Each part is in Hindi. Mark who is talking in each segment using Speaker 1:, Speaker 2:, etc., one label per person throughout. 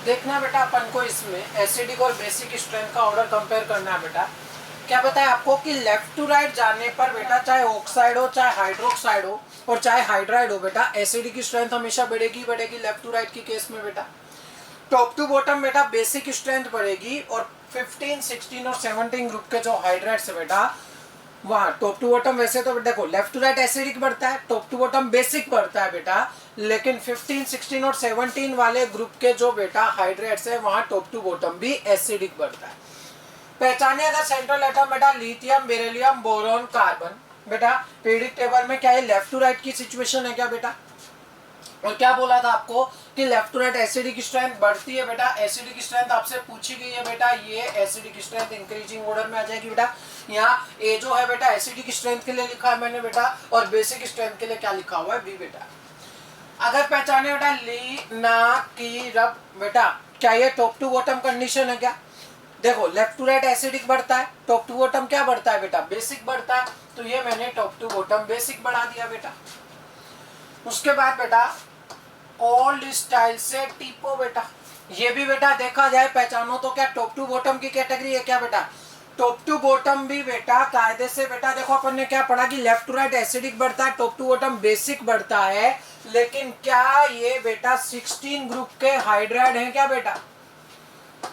Speaker 1: देखना बेटा, अपन को इसमें एसिडिक और बेसिक स्ट्रेंथ का ऑर्डर कंपेयर करना है बेटा। क्या पता है आपको कि लेफ्ट टू राइट जाने पर बेटा, चाहे ऑक्साइड हो, चाहे हाइड्रोक्साइड हो और चाहे हाइड्राइड हो बेटा, एसिडिक की स्ट्रेंथ हमेशा बढ़ेगी बढ़ेगी लेफ्ट टू राइट की केस में बेटा। टॉप टू बॉटम बेटा बेसिक स्ट्रेंथ बढ़ेगी, और 15, 16 और 17 ग्रुप के जो हाइड्राइड्स है बेटा, वहां टॉप टू बॉटम वैसे तो देखो लेफ्ट टू राइट एसिडिक बढ़ता है, टॉप टू बॉटम बेसिक बढ़ता है बेटा, लेकिन 15, 16 और 17 वाले ग्रुप के जो बेटा हाइड्रेट्स है वहां टॉप टू बॉटम भी एसिडिक बढ़ता है। पहचाने अगर सेंट्रल एटम बेटा लिथियम, बेरिलियम, बोरॉन, कार्बन। बेटा पीरियडिक टेबल में क्या ये लेफ्ट टू राइट की सिचुएशन है क्या बेटा? और क्या बोला था आपको कि left to right acidic strength बढ़ती है बेटा। एसिडिक स्ट्रेंथ आपसे पूछी गई है बेटा, ये एसिडिक स्ट्रेंथ इंक्रीजिंग ऑर्डर में आ जाएगी बेटा। यहाँ ए जो है बेटा एसिडिक स्ट्रेंथ के लिए लिखा है मैंने बेटा, और बेसिक स्ट्रेंथ के लिए क्या लिखा हुआ है बी बेटा। अगर पहचाने बेटा ली ना की रब बेटा, क्या ये टॉप टू बॉटम कंडीशन है क्या? देखो लेफ्ट टू राइट एसिडिक बढ़ता है, टॉप टू बॉटम क्या बढ़ता है बेटा? बेसिक बढ़ता है, तो ये मैंने टॉप टू बॉटम बेसिक बढ़ा दिया बेटा। उसके बाद बेटा ओल्ड स्टाइल से टीपो बेटा, ये भी बेटा देखा जाए पहचानो तो क्या टॉप टू बॉटम की कैटेगरी है क्या बेटा? टॉप टू बॉटम भी बेटा कायदे से बेटा देखो अपन ने क्या पढ़ा कि लेफ्ट टू राइट एसिडिक बढ़ता है, टॉप टू बॉटम बेसिक बढ़ता है, लेकिन क्या ये बेटा 16 ग्रुप के हाइड्राइड है क्या बेटा?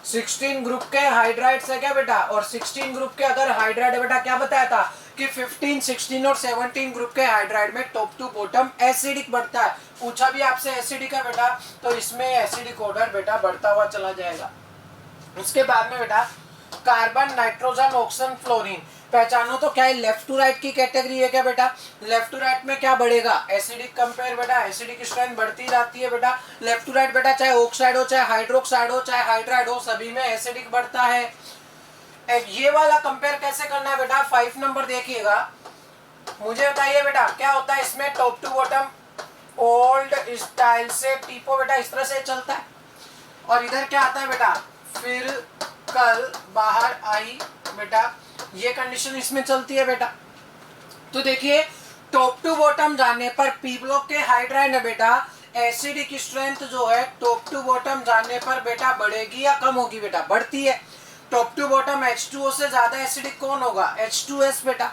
Speaker 1: 16 ग्रुप के हाइड्राइड्स है क्या बेटा? और 16 ग्रुप के अगर हाइड्राइड है बेटा, क्या बताया था कि 15, 16 और 17 ग्रुप के हाइड्राइड में टॉप टू बॉटम एसिडिक बढ़ता है। पूछा भी आपसे एसिडिक है बेटा, तो इसमें एसिडिक ऑर्डर बेटा बढ़ता हुआ चला जाएगा। उसके बाद में बेटा कार्बन, नाइट्रोजन, ऑक्सीजन, फ्लोरीन, पहचानो तो क्या है लेफ्ट टू राइट की कैटेगरी है क्या बेटा? लेफ्ट टू राइट में क्या बढ़ेगा? एसिडिक कंपेयर बेटा, एसिडिक स्ट्रेंथ बढ़ती जाती है बेटा। लेफ्ट टू राइट बेटा चाहे ऑक्साइड हो, चाहे हाइड्रोक्साइड हो, चाहे हाइड्राइड हो, सभी में एसिडिक बढ़ता है। ये वाला कंपेयर कैसे करना है बेटा? 5 नंबर देखिएगा, मुझे बताइए बेटा क्या होता है इसमें? Top to bottom old style से टीपो बेटा, इस तरह से चलता है, और इधर क्या आता है बेटा? फिर कल बाहर आई बेटा, ये कंडीशन इसमें चलती है बेटा। तो देखिए टॉप टू बॉटम जाने पर पी ब्लॉक के हाइड्राइड है बेटा, एसिडिक स्ट्रेंथ जो है टॉप टू बॉटम जाने पर बेटा बढ़ेगी या कम होगी बेटा? बढ़ती है। टॉप टू बॉटम H2O से ज्यादा एसिडिक कौन होगा? H2S बेटा।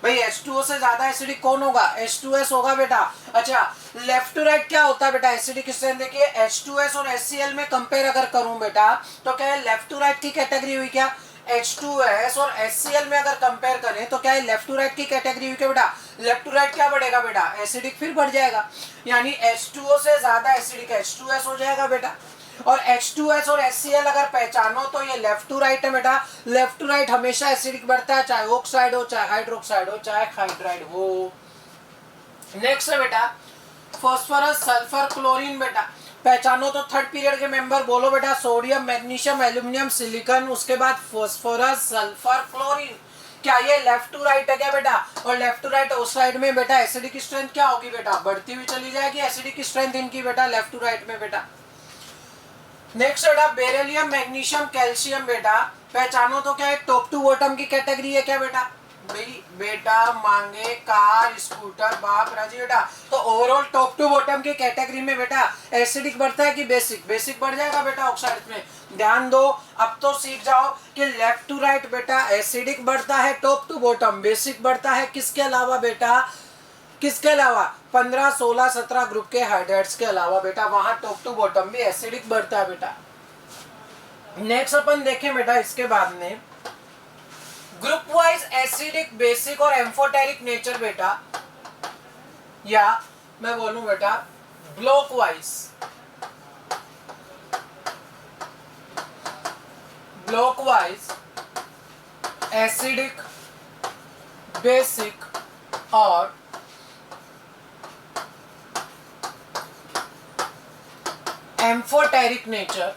Speaker 1: भाई H2O से ज्यादा एसिडिक कौन होगा? H2S होगा बेटा। अच्छा लेफ्ट टू राइट क्या होता है बेटा एसिडिक स्ट्रेंथ? देखिए H2S और HCl में कंपेयर अगर करूं बेटा, तो क्या लेफ्ट टू राइट की कैटेगरी हुई क्या? H2S और HCl में अगर कंपेयर करें तो क्या लेफ्ट टू राइट की कैटेगरी हुई क्या बेटा? लेफ्ट टू राइट क्या बढ़ेगा बेटा? एसिडिक फिर बढ़ जाएगा, यानी H2O से ज्यादा एसिडिक H2S हो जाएगा बेटा। और H2S और HCl अगर पहचानो तो ये लेफ्ट टू राइट है बेटा। लेफ्ट टू राइट हमेशा एसिडिक बढ़ता है, चाहे ऑक्साइड हो, चाहे हाइड्रोक्साइड हो, चाहे हाइड्राइड हो। नेक्स्ट है बेटा फास्फोरस, सल्फर, क्लोरीन बेटा, पहचानो तो थर्ड पीरियड के मेंबर बोलो बेटा। सोडियम, मैग्नीशियम, एल्यूमिनियम, सिलिकॉन, उसके बाद फास्फोरस, सल्फर, क्लोरीन, क्या ये लेफ्ट टू राइट है क्या बेटा? और लेफ्ट टू राइट उस साइड में बेटा एसिडिक स्ट्रेंथ क्या होगी बेटा? बढ़ती हुई चली जाएगी एसिडिक स्ट्रेंथ इनकी बेटा लेफ्ट टू राइट में बेटा। नेक्स्ट बेटा बेरिलियम, मैग्नीशियम, कैल्शियम बेटा, पहचानो तो क्या है टॉप टू बॉटम की कैटेगरी है क्या बेटा? भाई बेटा मांगे कार, स्कूटर, बाप राजी बेटा। तो ओवरऑल टॉप टू बॉटम की कैटेगरी में बेटा एसिडिक बढ़ता है कि बेसिक? बेसिक बढ़ जाएगा बेटा ऑक्साइड में। ध्यान दो, अब तो सीख जाओ कि लेफ्ट टू राइट बेटा एसिडिक बढ़ता है, टॉप टू बॉटम बेसिक बढ़ता है, किसके अलावा बेटा? किसके अलावा? 15, 16, 17 ग्रुप के हाइड्राइड्स के अलावा बेटा, वहां टॉप टू बॉटम भी एसिडिक बढ़ता है बेटा। नेक्स्ट अपन देखें बेटा इसके बाद में ग्रुप वाइज एसिडिक, बेसिक और एम्फोटेरिक नेचर बेटा, या मैं बोलूं बेटा block wise, block wise acidic, basic और एम्फोटेरिक नेचर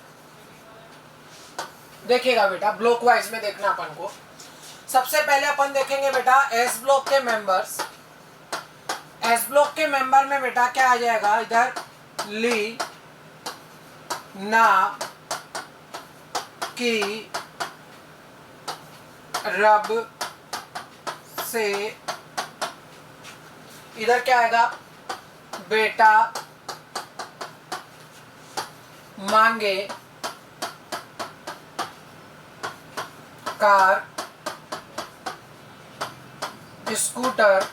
Speaker 1: देखिएगा बेटा। ब्लॉक वाइज में देखना अपन को, सबसे पहले अपन देखेंगे बेटा एस ब्लॉक के मेंबर्स। एस ब्लॉक के मेंबर में बेटा क्या आ जाएगा? इधर ली ना की रब से, इधर क्या आएगा बेटा? मांगे कार, स्कूटर,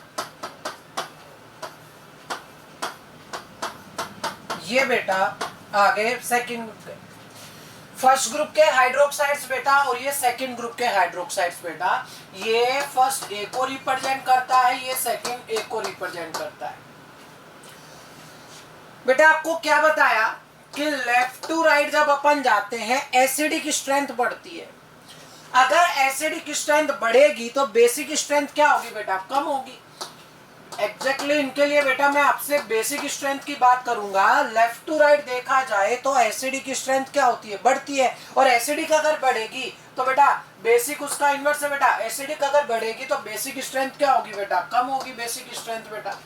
Speaker 1: ये बेटा आगे सेकंड फर्स्ट ग्रुप के हाइड्रोक्साइड्स बेटा, और ये सेकंड ग्रुप के हाइड्रोक्साइड्स बेटा। ये फर्स्ट ए को रिप्रेजेंट करता है, ये सेकंड ए को रिप्रेजेंट करता है। बेटा आपको क्या बताया कि लेफ्ट टू राइट जब अपन जाते हैं एसिडिक स्ट्रेंथ बढ़ती है। अगर एसिडिक स्ट्रेंथ बढ़ेगी तो बेसिक स्ट्रेंथ क्या होगी बेटा? कम होगी। एग्जैक्टली इनके लिए बेटा मैं आपसे बेसिक स्ट्रेंथ की बात करूंगा। लेफ्ट टू राइट देखा जाए तो एसिडिक स्ट्रेंथ क्या होती है? बढ़ती है। और एसिडिक अगर बढ़ेगी तो बेटा बेसिक उसका इन्वर्स है बेटा। एसिडिक अगर बढ़ेगी तो बेसिक स्ट्रेंथ क्या होगी बेटा? कम होगी बेसिक स्ट्रेंथ बेटा।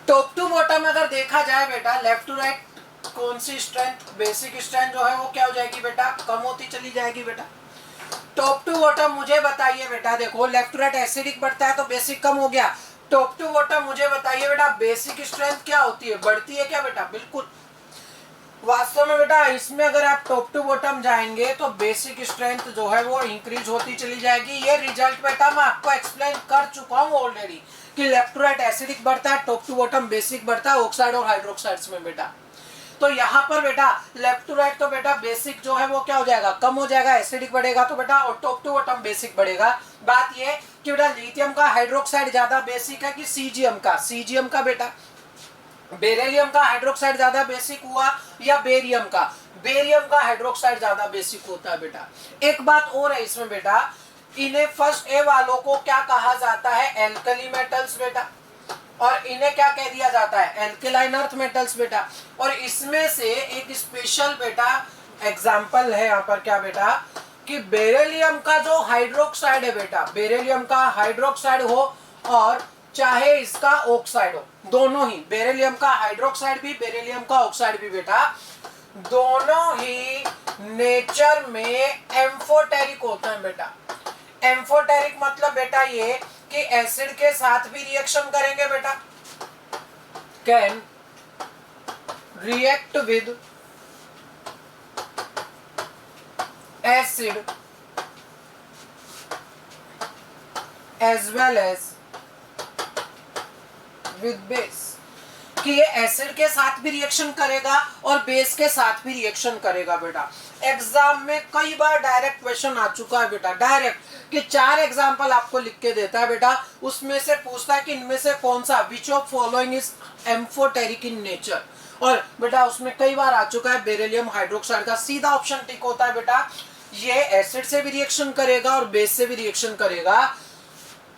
Speaker 1: टॉप टू बॉटम अगर देखा जाए बेटा लेफ्ट टू राइट कौन सी स्ट्रेंथ, बेसिक स्ट्रेंथ जो है वो क्या हो जाएगी बेटा? कम होती चली जाएगी बेटा। टॉप टू बॉटम मुझे बताइए बेटा, देखो लेफ्ट टू राइट एसिडिक बढ़ता है तो बेसिक कम हो गया। टॉप टू बॉटम मुझे बताइए बेटा बेसिक स्ट्रेंथ क्या होती है? बढ़ती है क्या बेटा? बिल्कुल। वास्तव में बेटा इसमें अगर आप टॉप टू बॉटम जाएंगे तो बेसिक स्ट्रेंथ जो है वो इंक्रीज होती चली जाएगी। ये रिजल्ट बेटा मैं आपको एक्सप्लेन कर चुका हूँ ऑलरेडी कि लेफ्ट टू राइट एसिडिक बढ़ता है, टॉप टू बॉटम बेसिक बढ़ता है ऑक्साइड और हाइड्रोक्साइड्स में बेटा। तो यहाँ पर बेटा लेफ्ट टू राइट तो बेटा बेसिक जो है वो क्या हो जाएगा? कम हो जाएगा। एसिडिक बढ़ेगा तो बेटा और टॉप टू बॉटम बेसिक बढ़ेगा। बात ये कि बेटा लिथियम का हाइड्रोक्साइड ज्यादा बेसिक है कि सीजीएम का? सीजीएम का बेटा। बेरिलियम का हाइड्रोक्साइड ज्यादा बेसिक हुआ या बेरियम का? बेरियम का हाइड्रोक्साइड ज्यादा बेसिक होता है बेटा। एक बात और है इसमें बेटा, इन्हें फर्स्ट ए वालों को क्या कहा जाता है? एल्कली मेटल्स बेटा। और इन्हें क्या कह दिया जाता है? एल्केलाइन अर्थ मेटल्स बेटा। और इसमें से एक स्पेशल बेटा एग्जांपल है यहाँ पर क्या बेटा कि बेरिलियम का जो हाइड्रोक्साइड है बेटा, बेरिलियम का हाइड्रोक्साइड हो और चाहे इसका ऑक्साइड हो, दोनों ही बेरिलियम का हाइड्रोक्साइड भी बेरिलियम का ऑक्साइड भी बेटा दोनों ही नेचर में एम्फोटेरिक होते हैं बेटा। एम्फोटेरिक मतलब बेटा ये कि एसिड के साथ भी रिएक्शन करेंगे बेटा। Can react with acid as well as with base, कि ये एसिड के साथ भी रिएक्शन करेगा और बेस के साथ भी रिएक्शन करेगा बेटा। एग्जाम में कई बार डायरेक्ट क्वेश्चन आ चुका है बेटा, डायरेक्ट कि 4 एग्जाम्पल आपको लिख के देता है बेटा, उसमें से पूछता है कि इनमें से कौन सा which of following is amphoteric in nature. और बेटा उसमें कई बार आ चुका है बेरिलियम हाइड्रोक्साइड का सीधा ऑप्शन टिक होता है बेटा। ये एसिड से भी रिएक्शन करेगा और बेस से भी रिएक्शन करेगा।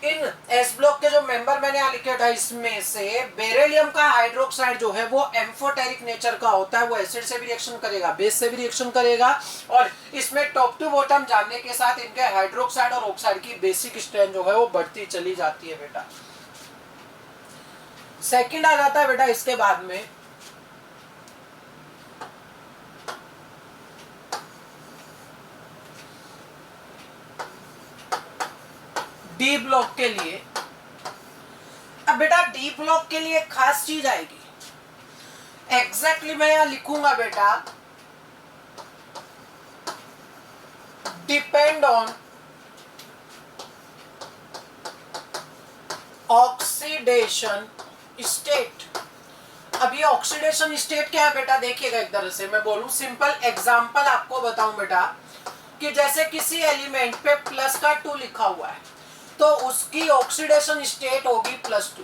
Speaker 1: इन एस ब्लॉक के जो मेंबर मैंने यहाँ लिखे था इसमें से बेरिलियम का हाइड्रोक्साइड जो है वो एम्फोटेरिक नेचर का होता है, वो एसिड से भी रिएक्शन करेगा, बेस से भी रिएक्शन करेगा। और इसमें टॉप टू बॉटम जानने के साथ इनके हाइड्रोक्साइड और ऑक्साइड की बेसिक स्ट्रेंथ जो है वो बढ़ती चली जाती है बेटा। सेकंड आ जाता है बेटा इसके बाद में डी ब्लॉक के लिए। अब बेटा डी ब्लॉक के लिए खास चीज आएगी। एग्जैक्टली मैं यहां लिखूंगा बेटा डिपेंड ऑन ऑक्सीडेशन स्टेट। अब ये ऑक्सीडेशन स्टेट क्या है बेटा? देखिएगा एक तरह से मैं बोलूं, सिंपल एग्जांपल आपको बताऊं बेटा कि जैसे किसी एलिमेंट पे प्लस का 2 लिखा हुआ है तो उसकी ऑक्सीडेशन स्टेट होगी +2।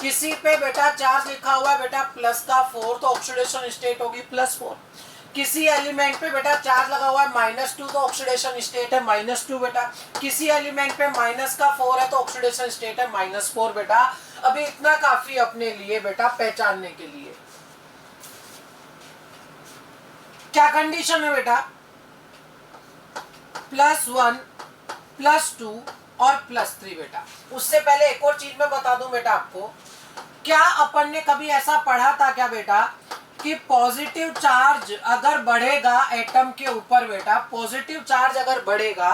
Speaker 1: किसी पे बेटा चार्ज लिखा हुआ है बेटा प्लस का 4 तो ऑक्सीडेशन स्टेट होगी +4। किसी एलिमेंट पे बेटा चार्ज लगा हुआ है -2 तो ऑक्सीडेशन स्टेट है -2 बेटा। किसी एलिमेंट पे -4 है तो ऑक्सीडेशन स्टेट है -4 बेटा। अभी इतना काफी अपने लिए बेटा पहचानने के लिए। क्या कंडीशन है बेटा? +1 +2 और +3 बेटा। उससे पहले एक और चीज मैं बता दूं बेटा आपको, क्या अपन ने कभी ऐसा पढ़ा था क्या बेटा कि पॉजिटिव चार्ज अगर बढ़ेगा एटम के ऊपर बेटा, पॉजिटिव चार्ज अगर बढ़ेगा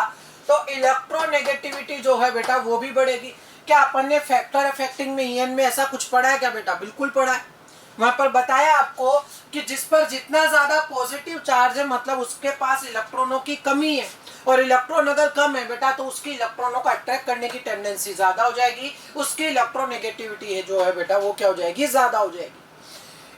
Speaker 1: तो इलेक्ट्रोनेगेटिविटी जो है बेटा वो भी बढ़ेगी। क्या अपन ने फैक्टर अफेक्टिंग में ईएन में ऐसा कुछ पढ़ा है क्या बेटा? बिल्कुल पढ़ा है। वहां पर बताया आपको कि जिस पर जितना ज्यादा पॉजिटिव चार्ज है मतलब उसके पास इलेक्ट्रॉनों की कमी है, और इलेक्ट्रॉन अगर कम है बेटा तो उसकी इलेक्ट्रॉनों को अट्रैक्ट करने की टेंडेंसी ज्यादा हो जाएगी, उसकी इलेक्ट्रोनेगेटिविटी है जो है बेटा वो क्या हो जाएगी, ज्यादा हो जाएगी।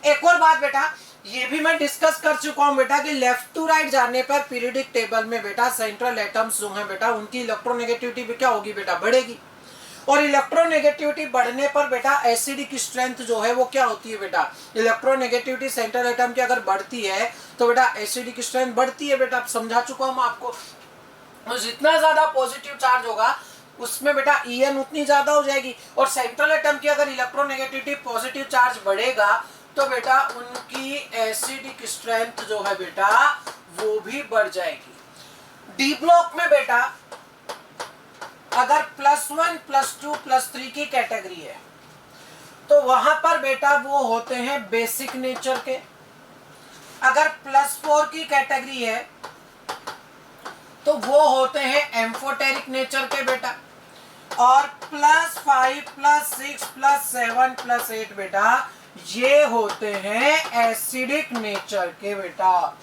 Speaker 1: एक और बात बेटा ये भी मैं डिस्कस कर चुका हूं बेटा कि लेफ्ट टू राइट जाने पर पीरियोडिक टेबल में बेटा सेंट्रल एटम्स जो हैं बेटा उनकी इलेक्ट्रोनेगेटिविटी भी क्या होगी बेटा, बढ़ेगी। और इलेक्ट्रोनेगेटिविटी बढ़ने पर बेटा एसिडिक स्ट्रेंथ जो है वो क्या होती है बेटा, इलेक्ट्रोनेगेटिविटी सेंट्रल एटम की अगर बढ़ती है तो बेटा एसिडिक स्ट्रेंथ बढ़ती है बेटा, समझा चुका हूं आपको। और जितना ज्यादा पॉजिटिव चार्ज होगा उसमें बेटा En उतनी ज्यादा हो जाएगी। और सेंट्रल एटम की अगर इलेक्ट्रोनेगेटिविटी पॉजिटिव चार्ज बढ़ेगा तो बेटा उनकी एसिडिक स्ट्रेंथ जो है बेटा वो भी बढ़ जाएगी। डी ब्लॉक में बेटा अगर +1 +2 +3 की कैटेगरी है तो वहां पर बेटा वो होते हैं बेसिक नेचर के। अगर +4 की कैटेगरी है तो वो होते हैं एम्फोटेरिक नेचर के बेटा। और +5 +6 +7 +8 बेटा ये होते हैं एसिडिक नेचर के बेटा।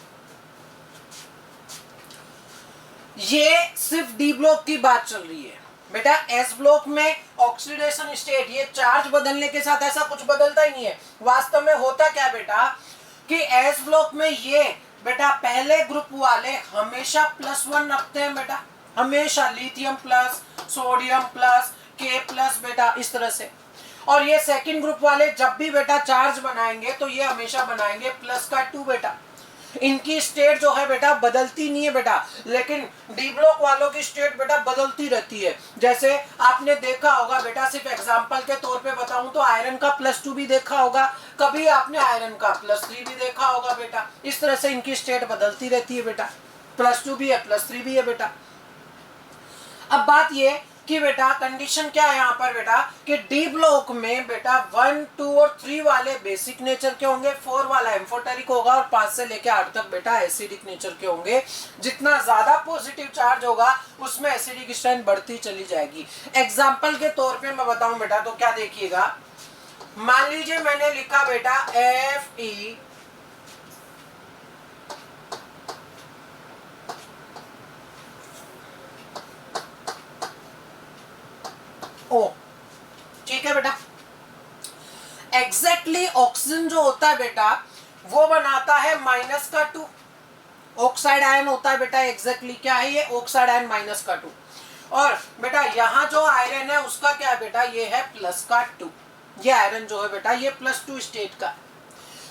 Speaker 1: ये सिर्फ डी ब्लॉक की बात चल रही है बेटा। एस ब्लॉक में ऑक्सीडेशन स्टेट, ये चार्ज बदलने के साथ ऐसा कुछ बदलता ही नहीं है। वास्तव में होता क्या बेटा कि एस ब्लॉक में ये बेटा पहले ग्रुप वाले हमेशा +1 रखते हैं बेटा, हमेशा लिथियम प्लस, सोडियम प्लस, के प्लस बेटा इस तरह से। और ये सेकंड ग्रुप वाले जब भी बेटा चार्ज बनाएंगे तो ये हमेशा बनाएंगे +2 बेटा। इनकी स्टेट जो है बेटा बदलती नहीं है बेटा, लेकिन डी ब्लॉक वालों की स्टेट बेटा बदलती रहती है। जैसे आपने देखा होगा बेटा, सिर्फ एग्जांपल के तौर पे बताऊं तो आयरन का +2 भी देखा होगा, कभी आपने आयरन का +3 भी देखा होगा बेटा। इस तरह से इनकी स्टेट बदलती रहती है बेटा, +2 भी है +3 भी है बेटा। अब बात ये कि बेटा कंडीशन क्या है यहाँ पर बेटा कि डी ब्लॉक में बेटा 1, 2 और 3 वाले बेसिक नेचर के होंगे, 4 वाला एम्फोटेरिक होगा और 5 से लेकर 8 तक बेटा एसिडिक नेचर के होंगे। जितना ज्यादा पॉजिटिव चार्ज होगा उसमें एसिडिक स्ट्रेंथ बढ़ती चली जाएगी। एग्जाम्पल के तौर पे मैं बताऊं बेटा तो क्या देखिएगा, मान लीजिए मैंने लिखा बेटा Fe ओ, ठीक है बेटा। एग्जैक्टली ऑक्सीजन जो होता है बेटा वो बनाता है -2 ऑक्साइड आयन होता है बेटा। एग्जैक्टली क्या है ये, ऑक्साइड आयन -2। और बेटा यहाँ जो आयरन है उसका क्या है बेटा, ये है +2। ये आयरन जो है बेटा ये +2 स्टेट का।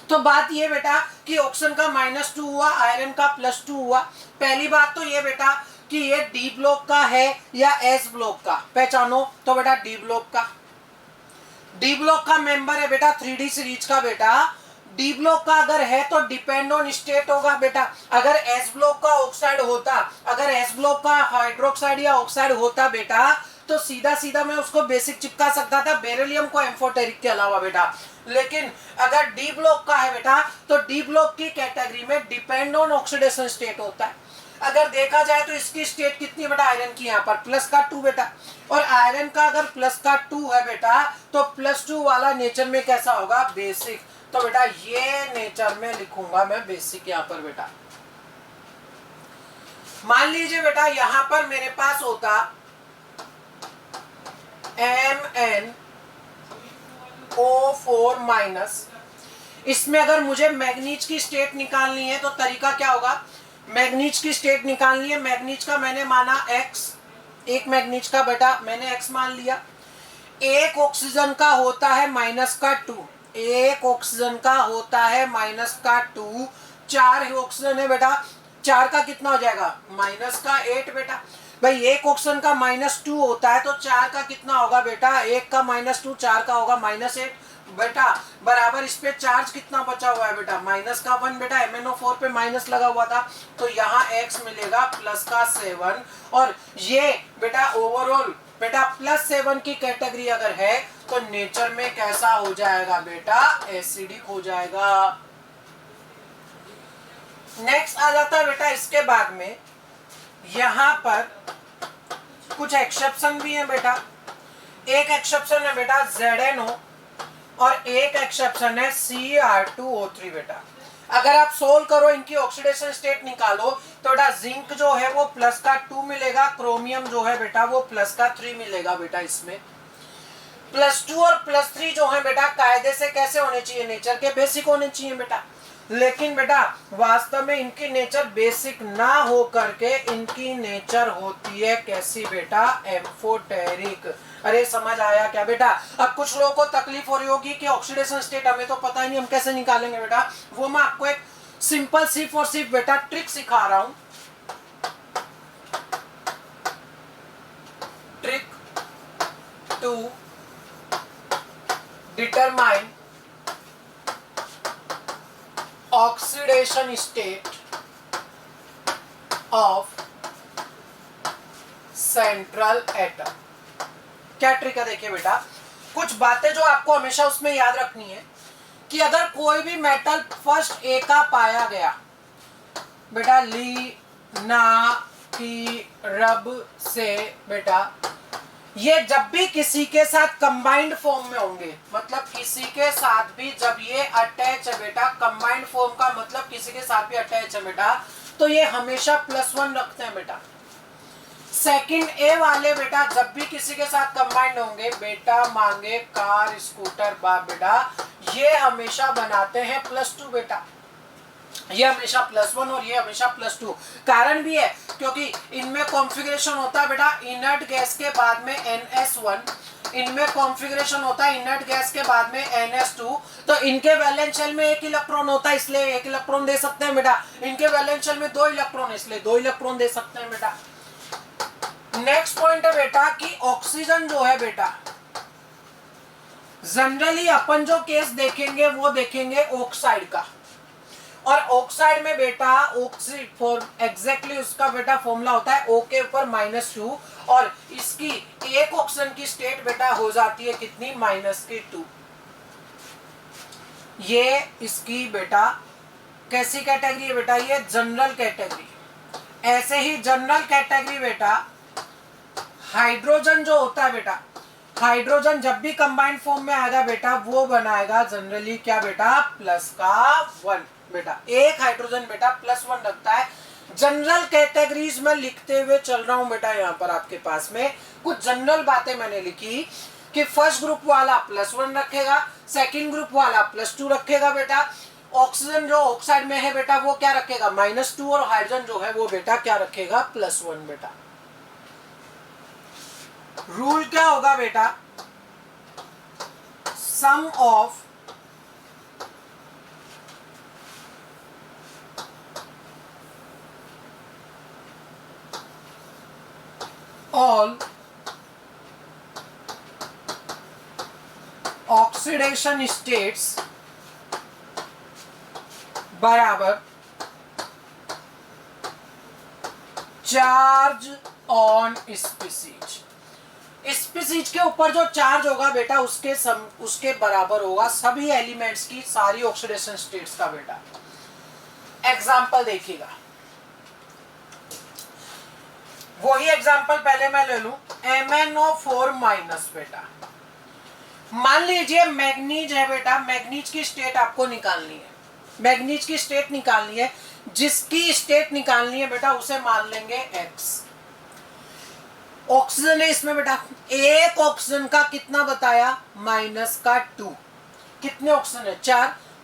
Speaker 1: तो बात ये बेटा कि ऑक्सीजन का -2 हुआ, आयरन का +2 हुआ। पहली बात तो ये बेटा कि ये डी ब्लॉक का है या एस ब्लॉक का, पहचानो तो बेटा डी ब्लॉक का। डी ब्लॉक का मेंबर है बेटा 3D सीरीज का बेटा। डी ब्लॉक का अगर है तो डिपेंड ऑन स्टेट होगा बेटा। अगर एस ब्लॉक का ऑक्साइड होता, अगर एस ब्लॉक का हाइड्रोक्साइड या ऑक्साइड होता बेटा तो सीधा सीधा मैं उसको बेसिक चिपका सकता था बेरिलियम को एम्फोटेरिक के अलावा बेटा। लेकिन अगर डी ब्लॉक का है बेटा तो डी ब्लॉक की कैटेगरी में डिपेंड ऑन ऑक्सीडेशन स्टेट होता है। अगर देखा जाए तो इसकी स्टेट कितनी है बेटा, आयरन की यहाँ पर +2 बेटा। और आयरन का अगर +2 है बेटा तो +2 वाला नेचर में कैसा होगा, बेसिक। तो बेटा ये नेचर में लिखूंगा मैं बेसिक यहाँ पर बेटा। मान लीजिए बेटा यहाँ पर मेरे पास होता MnO4-। इसमें अगर मुझे मैग्नीज की स्टेट निकालनी है तो तरीका क्या होगा, मैग्नीज की स्टेट निकालनी है। मैग्नीज का मैंने माना X, एक मैग्नीज का बेटा मैंने X मान लिया। एक ऑक्सीजन का होता है -2, एक ऑक्सीजन का होता है -2। 4 ऑक्सीजन है बेटा, 4 का कितना हो जाएगा, -8 बेटा। भाई एक ऑक्सीजन का -2 होता है तो 4 का कितना होगा बेटा, 1 का -2, 4 का होगा -8 बेटा। बराबर इस पे चार्ज कितना बचा हुआ है बेटा, -1 बेटा। MnO4 पे माइनस लगा हुआ था तो यहाँ X मिलेगा +7। और ये बेटा ओवरऑल बेटा +7 की कैटेगरी अगर है तो नेचर में कैसा हो जाएगा बेटा, एसिडिक हो जाएगा। नेक्स्ट आ जाता है बेटा इसके बाद में, यहाँ पर कुछ एक्सेप्शन भी है बेटा। एक एक्सेप्शन है बेटा ZnO और एक एक्सेप्शन है Cr2O3 बेटा। अगर आप सोल्व करो इनकी ऑक्सीडेशन स्टेट निकालो तो बेटा जिंक जो है वो प्लस का 2 मिलेगा, क्रोमियम जो है बेटा वो प्लस का 3 मिलेगा बेटा। इसमें +2 और +3 जो है बेटा कायदे से कैसे होने चाहिए, नेचर के बेसिक होने चाहिए बेटा। लेकिन बेटा वास्तव में इनकी नेचर बेसिक ना हो करके इनकी नेचर होती है कैसी बेटा, एम्फोटेरिक। अरे समझ आया क्या बेटा? अब कुछ लोगों को तकलीफ हो रही होगी कि ऑक्सीडेशन स्टेट हमें तो पता ही नहीं, हम कैसे निकालेंगे बेटा। वो मैं आपको एक सिंपल सिर्फ और सिर्फ बेटा ट्रिक सिखा रहा हूं। Trick to determine oxidation state of central atom. क्या ट्रिक है देखिए बेटा, कुछ बातें जो आपको हमेशा उसमें याद रखनी है कि अगर कोई भी मेटल फर्स्ट ए का पाया गया बेटा ली ना की रब से बेटा, ये जब भी किसी के साथ कंबाइंड फॉर्म में होंगे, मतलब किसी के साथ भी जब ये अटैच है बेटा, कंबाइंड फॉर्म का मतलब किसी के साथ भी अटैच है बेटा, तो ये हमेशा +1 रखते हैं बेटा। सेकंड ए वाले बेटा जब भी किसी के साथ कंबाइंड होंगे बेटा, मांगे कार स्कूटर बाप बेटा, ये हमेशा बनाते हैं +2 बेटा। ये हमेशा +1 और ये हमेशा +2। कारण भी है क्योंकि इनमें कॉन्फ़िगरेशन होता है बेटा इनर्ट गैस के बाद में NS1, इनमें कॉन्फ़िगरेशन होता है इनर्ट गैस के बाद में NS2। तो इनके वैलेंस शेल में 1 इलेक्ट्रॉन होता है इसलिए 1 इलेक्ट्रॉन दे सकते हैं बेटा। इनके वैलेंस शेल में 2 इलेक्ट्रॉन है इसलिए 2 इलेक्ट्रॉन दे सकते हैं बेटा। नेक्स्ट पॉइंट है बेटा कि ऑक्सीजन जो है बेटा, जनरली अपन जो केस देखेंगे वो देखेंगे ऑक्साइड का, और ऑक्साइड में बेटा ऑक्सीड फॉर एग्जैक्टली उसका बेटा फॉर्मूला होता है O के ऊपर -2, और इसकी एक ऑक्सीजन की स्टेट बेटा हो जाती है कितनी, -2। ये इसकी बेटा कैसी कैटेगरी है बेटा, ये जनरल कैटेगरी। ऐसे ही जनरल कैटेगरी बेटा हाइड्रोजन जो होता है बेटा, हाइड्रोजन जब भी कंबाइंड फॉर्म में आएगा बेटा वो बनाएगा जनरली क्या बेटा, +1 बेटा। एक हाइड्रोजन बेटा +1 रखता है। जनरल कैटेगरीज में लिखते हुए चल रहा हूं बेटा, यहाँ पर आपके पास में कुछ जनरल बातें मैंने लिखी कि फर्स्ट ग्रुप वाला +1 रखेगा, सेकंड ग्रुप वाला +2 रखेगा बेटा। ऑक्सीजन जो ऑक्साइड में है बेटा वो क्या रखेगा, -2, और हाइड्रोजन जो है वो बेटा क्या रखेगा, +1 बेटा। रूल क्या होगा बेटा, सम ऑफ ऑल ऑक्सीडेशन स्टेट्स बराबर चार्ज ऑन स्पीसीज। स्पीसीज के ऊपर जो चार्ज होगा बेटा उसके बराबर होगा सभी एलिमेंट्स की सारी ऑक्सीडेशन स्टेट्स का बेटा। एग्जांपल देखिएगा, वही एग्जांपल पहले मैं ले लूं, MnO4- बेटा। मान लीजिए मैग्नीज है बेटा, मैग्नीज की स्टेट आपको निकालनी है, मैग्नीज की स्टेट निकालनी है, जिसकी स्टेट निकालनी है बेटा उसे मान लेंगे X। ऑक्सीजन है इसमें बेटा, एक ऑक्सीजन का कितना बताया, -2। कितने ऑक्सीजन है,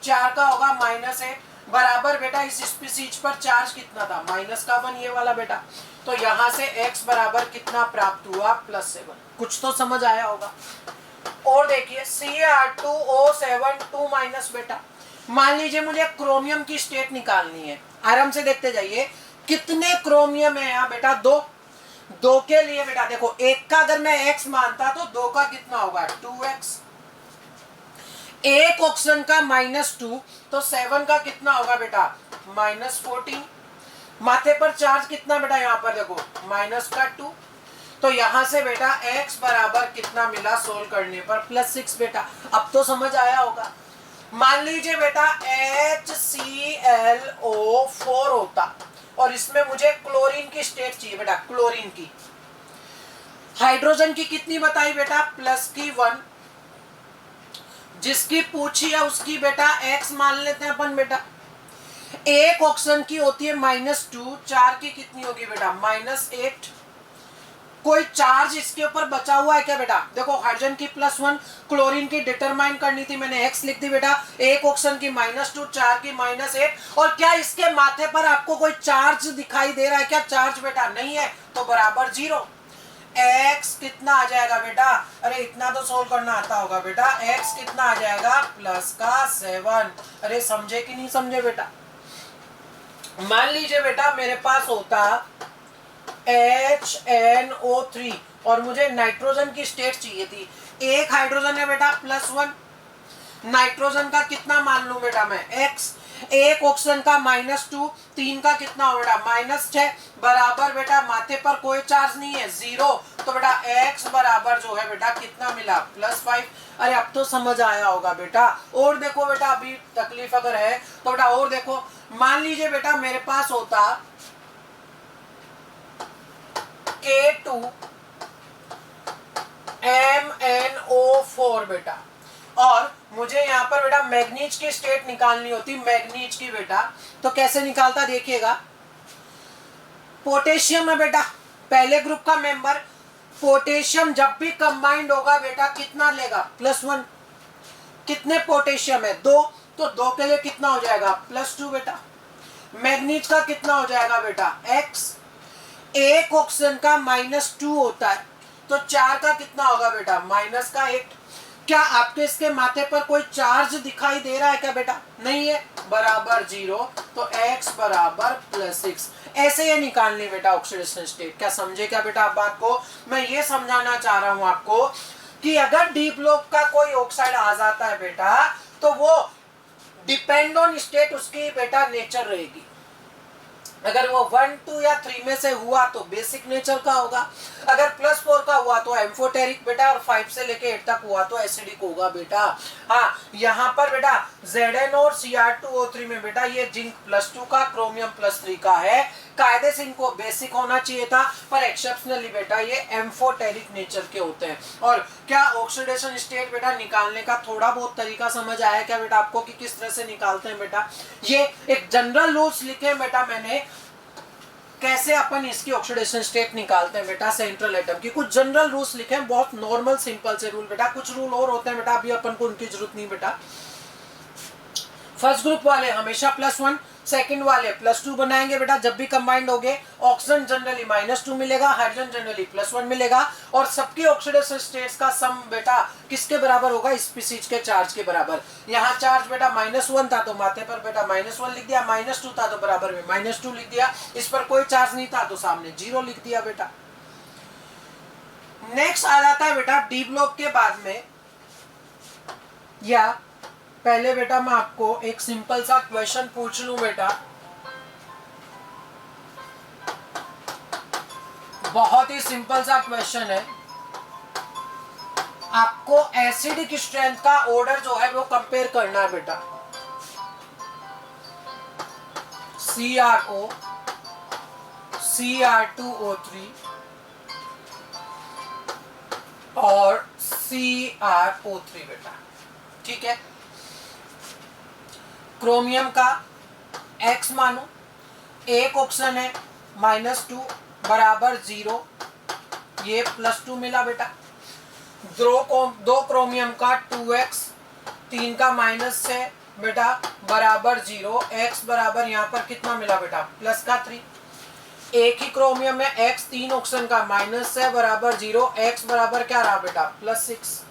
Speaker 1: 4 का होगा -1 बराबर बेटा इस स्पीसीज पर चार्ज कितना था, -1 ये वाला बेटा। तो यहां से X बराबर कितना प्राप्त हुआ, +7। कुछ तो समझ आया होगा। और देखिए Cr2O7 2- बेटा, मान लीजिए मुझे क्रोमियम की स्टेट निकालनी है, आराम से देखते जाइए कितने क्रोमियम है यहाँ बेटा, 2 के लिए बेटा देखो, 1 का अगर मैं X मानता तो 2 का कितना होगा, 2X। एक ऑक्सीजन का -2 तो 7 का कितना होगा बेटा, -14। माथे पर चार्ज कितना बेटा, यहाँ पर देखो -2। तो यहां से बेटा X बराबर कितना मिला सोल्व करने पर, +6 बेटा। अब तो समझ आया होगा। मान लीजिए बेटा HClO4 होता और इसमें मुझे क्लोरीन की स्टेट चाहिए बेटा, क्लोरीन की। हाइड्रोजन की कितनी बताई बेटा, +1। जिसकी पूछी है उसकी बेटा X मान लेते हैं अपन बेटा। एक ऑक्सीजन की होती है -2, 4 की कितनी होगी बेटा -8। कोई चार्ज इसके ऊपर बचा हुआ है क्या बेटा? देखो हाइड्रोजन की +1, क्लोरीन की डिटरमाइन करनी थी, मैंने x लिख दी बेटा। एक ऑक्सीजन की -2, 4 की -8। और क्या इसके माथे पर आपको कोई चार्ज दिखाई दे रहा है क्या? चार्ज बेटा नहीं है, तो बराबर 0। x कितना आ जाएगा बेटा? अरे इतना तो सोल्व करना आता होगा बेटा। x कितना आ जाएगा? +7। अरे समझे कि नहीं समझे बेटा? मान लीजिए बेटा मेरे पास होता HNO3 और मुझे नाइट्रोजन की स्टेट चाहिए थी। एक हाइड्रोजन है बेटा +1, नाइट्रोजन का कितना मान लूं बेटा मैं? x। एक ऑक्सीजन का -2, 3 का कितना हो बेटा -6, बराबर बेटा माथे पर कोई चार्ज नहीं है 0। तो बेटा x बराबर जो है बेटा कितना मिला? +5। अरे अब तो समझ आया होगा बेटा। और देखो बेटा अभी तकलीफ अगर है तो बेटा और देखो, मान लीजिए बेटा मेरे पास होता K2MnO4 बेटा, और मुझे यहाँ पर बेटा मैग्नीज की स्टेट निकालनी होती, मैग्नीज की बेटा, तो कैसे निकालता देखिएगा। पोटेशियम है बेटा पहले ग्रुप का मेंबर, पोटेशियम जब भी कंबाइंड होगा बेटा कितना लेगा? +1। कितने पोटेशियम है? 2, तो 2 के लिए कितना हो जाएगा? +2 बेटा। मैग्नीज का कितना हो जाएगा बेटा? x। एक ऑक्सीजन का -2 होता है, तो 4 का कितना होगा बेटा? -8। क्या आपके इसके माथे पर कोई चार्ज दिखाई दे रहा है क्या बेटा? नहीं है, बराबर 0। तो x बराबर +6। ऐसे ये निकालनी बेटा ऑक्सीडेशन स्टेट। क्या समझे क्या बेटा आप बात को? मैं ये समझाना चाह रहा हूं आपको कि अगर डी ब्लॉक का कोई ऑक्साइड आ जाता है बेटा, तो वो डिपेंड ऑन स्टेट उसकी बेटा नेचर रहेगी। अगर वो 1, 2 या 3 में से हुआ तो बेसिक नेचर का होगा, अगर +4 का हुआ तो एम्फोटेरिक बेटा, और 5 से लेके 8 तक हुआ तो एसिडिक होगा बेटा। हाँ यहाँ पर बेटा Zn और Cr2O3 में बेटा ये जिंक +2 का, क्रोमियम +3 का है। कायदे से इनको बेसिक होना चाहिए था, पर एक्सेप्शनली बेटा ये एम्फोटेरिक नेचर के होते हैं। और क्या ऑक्सीडेशन स्टेट बेटा निकालने का थोड़ा बहुत तरीका समझ आया क्या बेटा आपको कि किस तरह से निकालते हैं बेटा? ये एक जनरल रूल्स लिखे बेटा मैंने, कैसे अपन इसकी ऑक्सीडेशन स्टेट निकालते हैं बेटा सेंट्रल एटम की। कुछ जनरल रूल्स लिखे हैं, बहुत नॉर्मल सिंपल से रूल बेटा। कुछ रूल और होते हैं बेटा, अभी अपन को उनकी जरूरत नहीं बेटा। फर्स्ट ग्रुप वाले हमेशा +1, सेकंड वाले +2 बनाएंगे बेटा। जब भी कंबाइंड होंगे ऑक्सीजन जनरली -2 मिलेगा, हाइड्रोजन जनरली +1 मिलेगा, और सबकी ऑक्सीडेशन स्टेट्स का सम बेटा किसके बराबर होगा? स्पीसीज के चार्ज के बराबर। यहाँ चार्ज बेटा -1 था तो माथे पर बेटा -1 लिख दिया, -2 था तो बराबर में -2 लिख दिया, इस पर कोई चार्ज नहीं था तो सामने 0 लिख दिया बेटा। नेक्स्ट आ जाता है बेटा डी ब्लॉक के बाद में, या पहले बेटा मैं आपको एक सिंपल सा क्वेश्चन पूछ लूं बेटा, बहुत ही सिंपल सा क्वेश्चन है। आपको एसिडिक स्ट्रेंथ का ऑर्डर जो है वो कंपेयर करना है बेटा। CrO, Cr2O3 और CrO3 बेटा, ठीक है। क्रोमियम का x मानो, एक ऑप्शन है -2 बराबर 0, ये +2 मिला बेटा। दो क्रोमियम का 2x, 3 का -6 बेटा बराबर 0, x बराबर यहाँ पर कितना मिला बेटा? +3। एक ही क्रोमियम में x, 3 ऑक्सीजन का -6 बराबर 0, x बराबर क्या रहा बेटा? +6।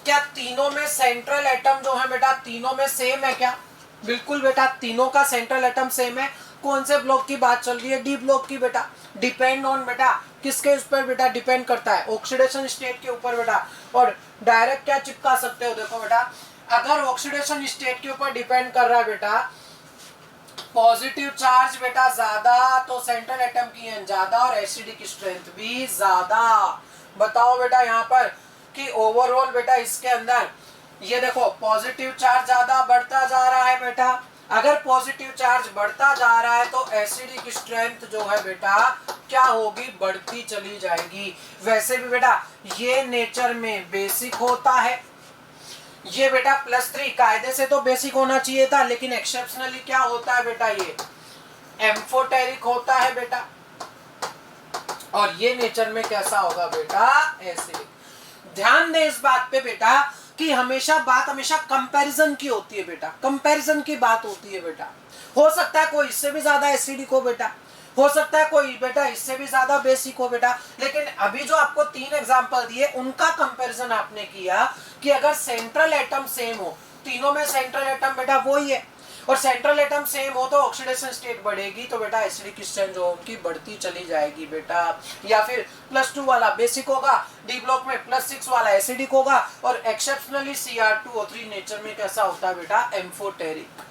Speaker 1: क्या तीनों में सेंट्रल एटम जो है बेटा तीनों में सेम है क्या? बिल्कुल बेटा, तीनों का सेंट्रल एटम सेम है। कौन से ब्लॉक की बात चल रही है? डी ब्लॉक की बेटा। डिपेंड ऑन बेटा किसके उस पर बेटा? डिपेंड करता है ऑक्सीडेशन स्टेट के ऊपर बेटा। और डायरेक्ट क्या चिपका सकते हो? देखो बेटा, अगर ऑक्सीडेशन स्टेट के ऊपर डिपेंड कर रहा है बेटा, पॉजिटिव चार्ज बेटा ज्यादा तो सेंट्रल एटम की है ज्यादा, और एसिडिक स्ट्रेंथ भी ज्यादा। बताओ बेटा यहाँ पर कि ओवरऑल बेटा इसके अंदर ये देखो पॉजिटिव चार्ज ज्यादा बढ़ता जा रहा है बेटा। अगर पॉजिटिव चार्ज बढ़ता जा रहा है तो एसिडिक स्ट्रेंथ जो है बेटा क्या होगी? बढ़ती चली जाएगी। वैसे भी बेटा ये नेचर में बेसिक होता है, ये बेटा +3 कायदे से तो बेसिक होना चाहिए था, लेकिन एक्सेप्शनली क्या होता है बेटा, ये एम्फोटेरिक होता है बेटा। और ये नेचर में कैसा होगा बेटा, एसिडिक। ध्यान दे इस बात पे बेटा कि हमेशा कंपैरिजन की होती है बेटा, कंपैरिजन की बात होती है बेटा। हो सकता है कोई इससे भी ज्यादा एसिडिक हो बेटा, हो सकता है कोई बेटा इससे भी ज्यादा बेसिक हो बेटा, लेकिन अभी जो आपको 3 एग्जांपल दिए उनका कंपैरिजन आपने किया कि अगर सेंट्रल एटम सेम हो, तीनों में सेंट्रल एटम बेटा वही है, और सेंट्रल एटम सेम हो तो ऑक्सीडेशन स्टेट बढ़ेगी, तो बेटा एसिडिक स्ट्रेंथ जो उनकी बढ़ती चली जाएगी बेटा। या फिर +2 वाला बेसिक होगा, डी ब्लॉक में +6 वाला एसिडिक होगा, और एक्सेप्शनली Cr2O3 नेचर में कैसा होता है बेटा, एम्फोटेरिक।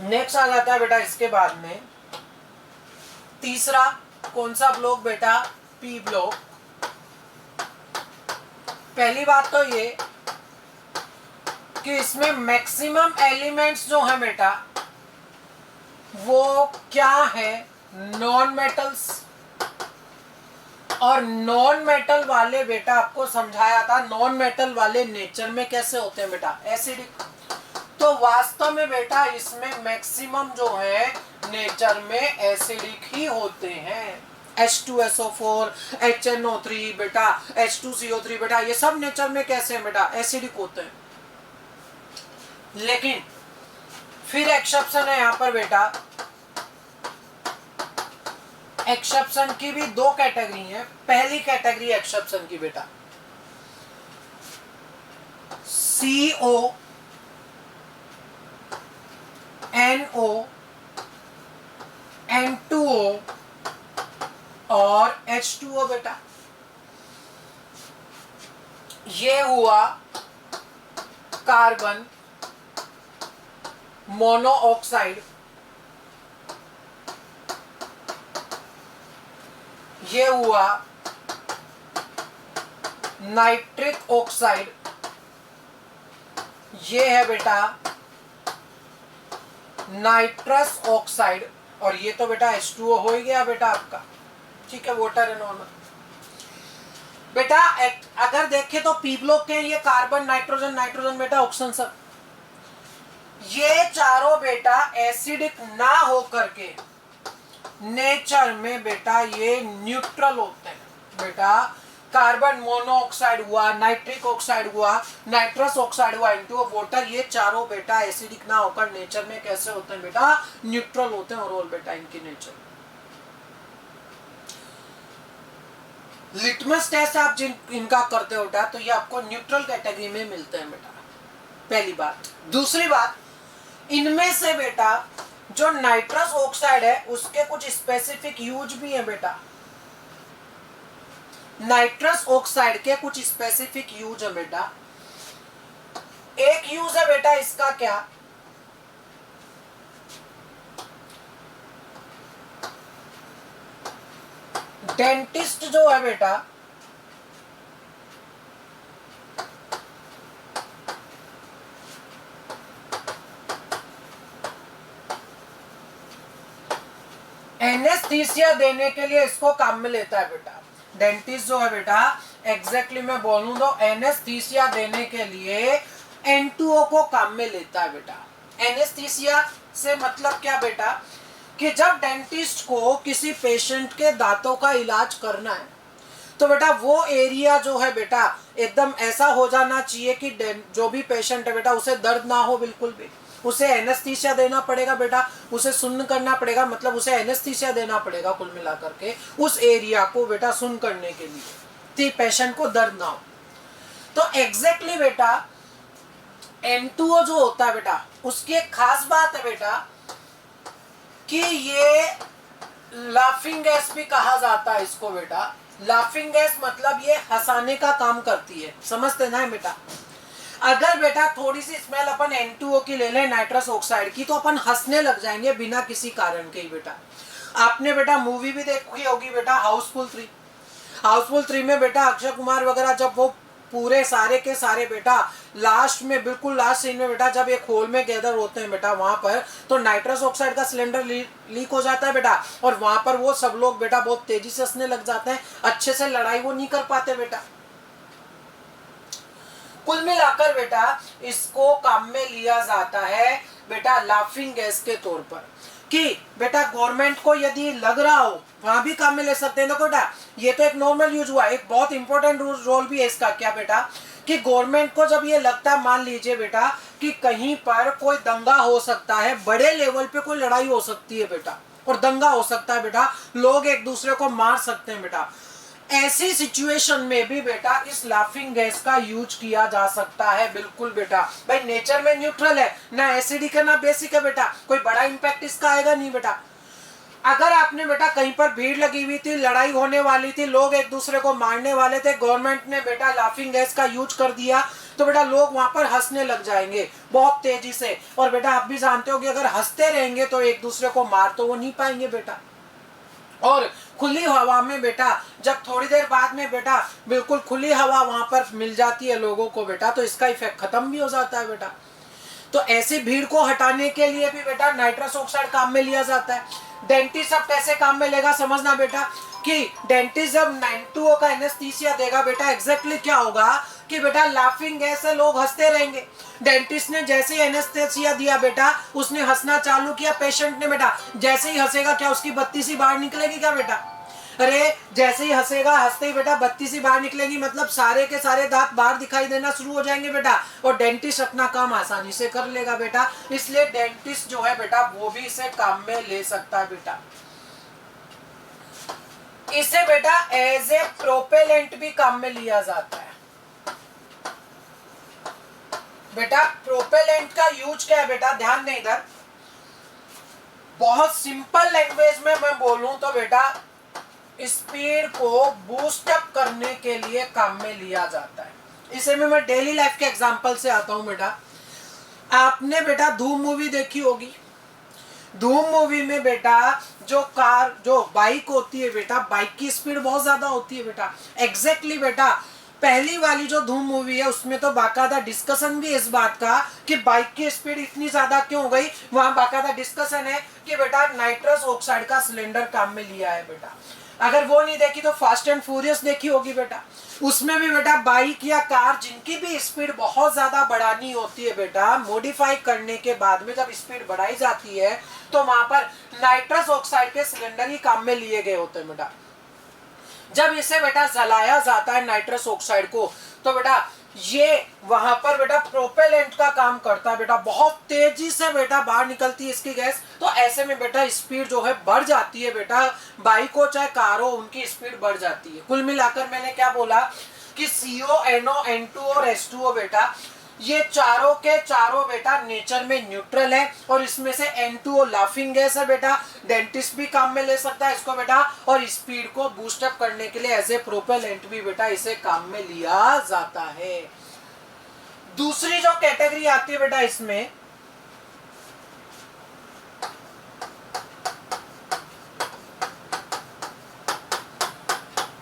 Speaker 1: नेक्स्ट आ जाता है बेटा इसके बाद में तीसरा, कौन सा ब्लॉक बेटा, पी ब्लॉक। पहली बात तो ये कि इसमें मैक्सिमम एलिमेंट्स जो है बेटा वो क्या है, नॉन मेटल्स। और नॉन मेटल वाले बेटा आपको समझाया था, नॉन मेटल वाले नेचर में कैसे होते हैं बेटा, एसिडिक। तो वास्तव में बेटा इसमें मैक्सिमम जो है नेचर में एसिडिक ही होते हैं। H2SO4, HNO3 बेटा, H2CO3 बेटा, ये सब नेचर में कैसे हैं बेटा, एसिडिक होते हैं। लेकिन फिर एक्सेप्शन है यहां पर बेटा, एक्सेप्शन की भी 2 कैटेगरी है। पहली कैटेगरी एक्सेप्शन की बेटा CO, NO, N2O और H2O बेटा। ये हुआ कार्बन मोनोऑक्साइड, ये हुआ नाइट्रिक ऑक्साइड, ये है बेटा नाइट्रस ऑक्साइड, और ये तो बेटा H2O हो ही गया बेटा आपका, ठीक है, वाटर है नॉर्मल बेटा। अगर देखें तो पी ब्लॉक के ये कार्बन नाइट्रोजन नाइट्रोजन बेटा ऑक्सीजन सब, ये चारों बेटा एसिडिक ना हो करके नेचर में बेटा ये न्यूट्रल होते हैं बेटा। कार्बन मोनोऑक्साइड हुआ, नाइट्रिक ऑक्साइड हुआ, नाइट्रस ऑक्साइड हुआ, N2O वाटर, ये चारों बेटा एसिडिक ना होकर नेचर में कैसे होते हैं बेटा, न्यूट्रल होते हैं ओवरऑल बेटा इनकी नेचर। लिटमस टेस्ट आप जिन इनका करते हो बेटा तो ये आपको न्यूट्रल कैटेगरी में मिलते हैं बेटा, पहली बात। दूसरी बात, इनमें से बेटा जो नाइट्रस ऑक्साइड है उसके कुछ स्पेसिफिक यूज भी है बेटा, नाइट्रस ऑक्साइड के कुछ स्पेसिफिक यूज है बेटा। एक यूज है बेटा इसका क्या, डेंटिस्ट जो है बेटा एनेस्थीसिया देने के लिए इसको काम में लेता है बेटा। डेंटिस्ट जो है बेटा एग्जैक्टली मैं बोलूं तो एनेस्थीसिया देने के लिए N2O को काम में लेता है बेटा। एनेस्थीसिया से मतलब क्या बेटा कि जब डेंटिस्ट को किसी पेशेंट के दांतों का इलाज करना है तो बेटा वो एरिया जो है बेटा एकदम ऐसा हो जाना चाहिए कि जो भी पेशेंट है बेटा उसे दर्द ना हो बिल्कुल भी, उसे एनेस्थीसिया देना पड़ेगा बेटा, उसे सुन्न करना पड़ेगा, मतलब उसे एनेस्थीसिया देना पड़ेगा कुल मिलाकर के उस एरिया को बेटा सुन्न करने के लिए, कि पेशेंट को दर्द ना हो। तो एग्जैक्टली बेटा N2O जो होता है बेटा उसकी एक खास बात है बेटा कि ये लाफिंग गैस भी कहा जाता है इसको बेटा। लाफिंग गैस मतलब ये हंसाने का काम करती है, समझते ना बेटा। अगर बेटा थोड़ी सी स्मेल अपन N2O की ले लें नाइट्रस ऑक्साइड की तो अपन हंसने लग जाएंगे बिना किसी कारण के ही बेटा। आपने बेटा मूवी भी देखी होगी बेटा हाउसफुल 3। हाउसफुल 3 में बेटा अक्षय कुमार वगैरह जब वो पूरे सारे के सारे बेटा लास्ट में बिल्कुल लास्ट सीन में बेटा जब एक होल में गैदर होते हैं बेटा वहां पर तो नाइट्रस ऑक्साइड का सिलेंडर लीक हो जाता है बेटा, और वहां पर वो सब लोग बेटा बहुत तेजी से हंसने लग जाते हैं, अच्छे से लड़ाई वो नहीं कर पाते बेटा। कुल मिलाकर बेटा इसको काम में लिया जाता है बेटा लाफिंग गैस के तौर पर, कि बेटा गवर्नमेंट को यदि लग रहा हो वहां भी काम में ले सकते हैं। देखो बेटा ये तो एक नॉर्मल यूज हुआ, एक बहुत इंपॉर्टेंट रोल भी है इसका, क्या बेटा कि गवर्नमेंट को जब ये लगता है, मान लीजिए बेटा कि कहीं पर कोई दंगा हो सकता है, बड़े लेवल पे कोई लड़ाई हो सकती है बेटा, और दंगा हो सकता है बेटा, लोग एक दूसरे को मार सकते हैं बेटा, ऐसी सिचुएशन में भी बेटा इस लाफिंग गैस का यूज किया जा सकता है। बिल्कुल बेटा, भाई नेचर में न्यूट्रल है, ना एसिडिक है ना बेसिक है बेटा, कोई बड़ा इंपैक्ट इसका आएगा नहीं बेटा। अगर आपने बेटा कहीं पर भीड़ लगी हुई थी, लड़ाई होने वाली थी, लोग एक दूसरे को मारने वाले थे, गवर्नमेंट ने बेटा लाफिंग गैस का यूज कर दिया, तो बेटा लोग वहां पर हंसने लग जाएंगे बहुत तेजी से। और बेटा आप भी जानते हो कि अगर हंसते रहेंगे तो एक दूसरे को मार तो वो नहीं पाएंगे बेटा। और खुली हवा में बेटा जब थोड़ी देर बाद में बेटा बिल्कुल खुली हवा वहां पर मिल जाती है लोगों को बेटा, तो इसका इफेक्ट खत्म भी हो जाता है बेटा। तो ऐसी भीड़ को हटाने के लिए भी बेटा नाइट्रस ऑक्साइड काम में लिया जाता है। डेंटिस्ट अब कैसे काम में लेगा समझना बेटा, कि डेंटिस्ट जब N2O का एनेस्थीसिया देगा बेटा, एग्जैक्टली क्या होगा कि बेटा लाफिंग गैस से लोग हंसते रहेंगे। डेंटिस्ट ने जैसे ही एनेस्थीसिया दिया बेटा, उसने हंसना चालू किया, पेशेंट ने बेटा जैसे ही हंसेगा क्या उसकी बत्ती सी बाहर निकलेगी क्या बेटा? अरे जैसे ही हंसेगा, हंसते ही बेटा बत्ती सी बाहर निकलेगी, मतलब सारे के सारे दांत बाहर दिखाई देना शुरू हो जाएंगे बेटा, और डेंटिस्ट अपना काम आसानी से कर लेगा बेटा। इसलिए डेंटिस्ट जो है बेटा वो भी इसे काम में ले सकता है बेटा। इसे बेटा एज ए प्रोपेलेंट भी काम में लिया जाता है बेटा। प्रोपेलेंट का यूज क्या है बेटा, ध्यान दें इधर, बहुत सिंपल लैंग्वेज में मैं बोलूं तो बेटा स्पीड को बूस्ट अप करने के लिए काम में लिया जाता है। इसे में मैं डेली लाइफ के एग्जांपल से आता हूं बेटा। आपने बेटा धूम मूवी देखी होगी। धूम मूवी में बेटा जो बाइक होती है बेटा, बाइक की स्पीड बहुत ज्यादा होती है बेटा। एग्जैक्टली बेटा पहली वाली जो धूम मूवी है उसमें तो बाकायदा डिस्कशन भी इस बात का कि बाइक की स्पीड इतनी ज्यादा क्यों हो गई, वहां बाकायदा डिस्कशन है कि बेटा नाइट्रस ऑक्साइड का सिलेंडर काम में लिया है बेटा। अगर वो नहीं देखी तो फास्ट एंड फ्यूरियस देखी होगी बेटा, उसमें भी बेटा बाइक या कार जिनकी भी स्पीड बहुत ज्यादा बढ़ानी होती है बेटा, मॉडिफाई करने के बाद में जब स्पीड बढ़ाई जाती है तो वहां पर नाइट्रस ऑक्साइड के सिलेंडर ही काम में लिए गए होते हैं बेटा। जब इसे बेटा जलाया जाता है नाइट्रस ऑक्साइड को, तो बेटा ये वहां पर बेटा प्रोपेलेंट का काम करता है बेटा, बहुत तेजी से बेटा बाहर निकलती है इसकी गैस। तो ऐसे में बेटा स्पीड जो है बढ़ जाती है बेटा, बाइक हो चाहे कार हो उनकी स्पीड बढ़ जाती है। कुल मिलाकर मैंने क्या बोला कि CO, NO, N2 और H2O बेटा ये चारों के चारों बेटा नेचर में न्यूट्रल है, और इसमें से N2O लाफिंग गैस है बेटा, डेंटिस्ट भी काम में ले सकता है इसको बेटा, और स्पीड को बूस्ट अप करने के लिए एज ए प्रोपेलेंट भी बेटा इसे काम में लिया जाता है। दूसरी जो कैटेगरी आती है बेटा इसमें,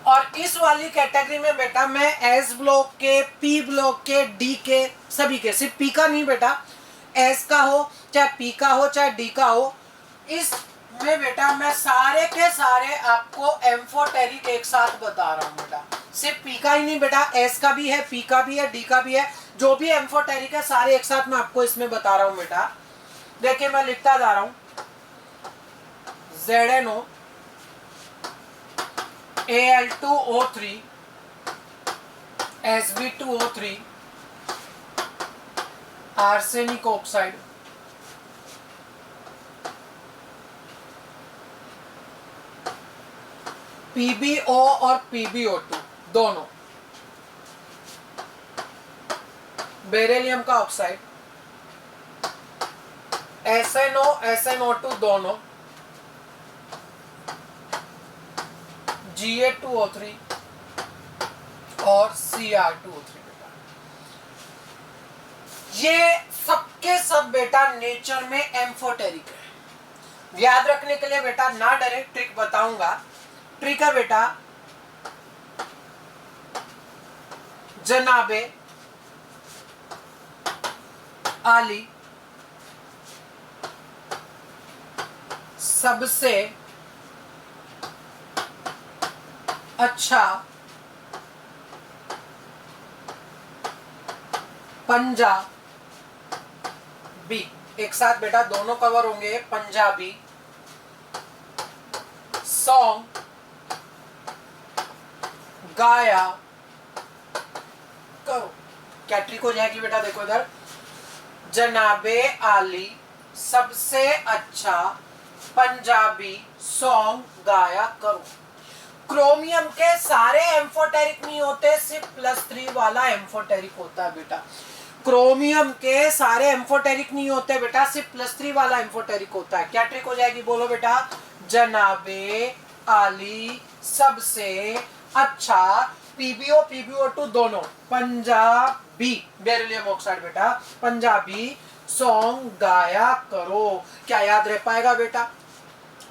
Speaker 1: और इस वाली कैटेगरी में बेटा मैं एस ब्लॉक के, पी ब्लॉक के, डी के, सभी के, सिर्फ पी का नहीं बेटा, एस का हो चाहे पी का हो चाहे डी का हो, इसमें बेटा मैं सारे के सारे आपको एम्फोटेरिक एक साथ बता रहा हूं बेटा। सिर्फ पी का ही नहीं बेटा, एस का भी है, पी का भी है, डी का भी है, जो भी एम्फोटेरिक है सारे एक साथ मैं आपको इसमें बता रहा हूं बेटा। देखिए मैं लिखता जा रहा हूं, ZNO, Al2O3, Sb2O3, arsenic oxide, PbO और PbO2 दोनों, बेरिलियम का ऑक्साइड, SNO, SNO2 दोनों, Ga2O3 और Cr2O3 बेटा, ये सबके सब बेटा नेचर में एम्फोटेरिक है। याद रखने के लिए बेटा ना डायरेक्ट ट्रिक बताऊंगा। ट्रिक है बेटा, जनाबे आली सबसे अच्छा पंजाबी, एक साथ बेटा दोनों कवर होंगे, पंजाबी सॉन्ग गाया करो। क्या ट्रिक हो जाएगी बेटा, देखो इधर, जनाबे आली सबसे अच्छा पंजाबी सॉन्ग गाया करो। क्रोमियम के सारे एम्फोटेरिक नहीं होते, सिर्फ +3 वाला एम्फोटेरिक होता है बेटा। क्रोमियम के सारे एम्फोटेरिक नहीं होते बेटा, सिर्फ +3 वाला एम्फोटेरिक होता है। क्या ट्रिक हो जाएगी, बोलो बेटा, जनाबे आली सबसे अच्छा पीबीओ पीबीओ2 दोनों पंजाबी बेरिलियम ऑक्साइड बेटा, पंजाबी सॉन्ग गाया करो। क्या याद रह पाएगा बेटा,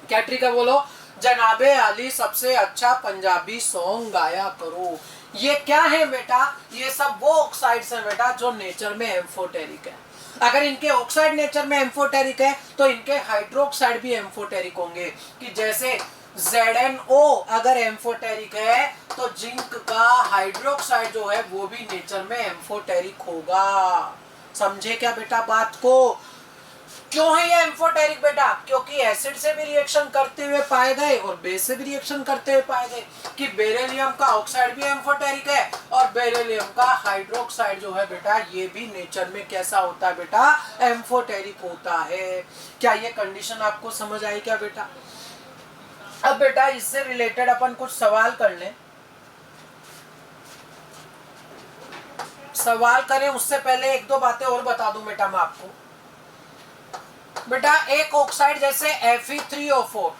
Speaker 1: क्या ट्रिक है बोलो, जनाबे आली सबसे अच्छा पंजाबी सॉन्ग गाया करो। ये क्या है बेटा, ये सब वो ऑक्साइड्स हैं बेटा जो नेचर में एम्फोटेरिक है। अगर इनके ऑक्साइड नेचर में एम्फोटेरिक है तो इनके हाइड्रोक्साइड भी एम्फोटेरिक होंगे, कि जैसे ZnO अगर एम्फोटेरिक है तो जिंक का हाइड्रोक्साइड जो है वो भी नेचर में एम्फोटेरिक होगा। समझे क्या बेटा बात को? क्यों है ये एम्फोटेरिक बेटा, क्योंकि एसिड से भी रिएक्शन करते हुए पाए गए और बेस से भी रिएक्शन करते हुए पाए गए कि बेरिलियम का ऑक्साइड भी एम्फोटेरिक है और बेरिलियम का हाइड्रोक्साइड जो है बेटा ये भी नेचर में कैसा होता है बेटा, एम्फोटेरिक होता है। क्या ये कंडीशन आपको समझ आई क्या बेटा? अब बेटा इससे रिलेटेड अपन कुछ सवाल कर लें। सवाल करें उससे पहले एक दो बातें और बता दूं बेटा मैं आपको। बेटा एक ऑक्साइड जैसे Fe3O4,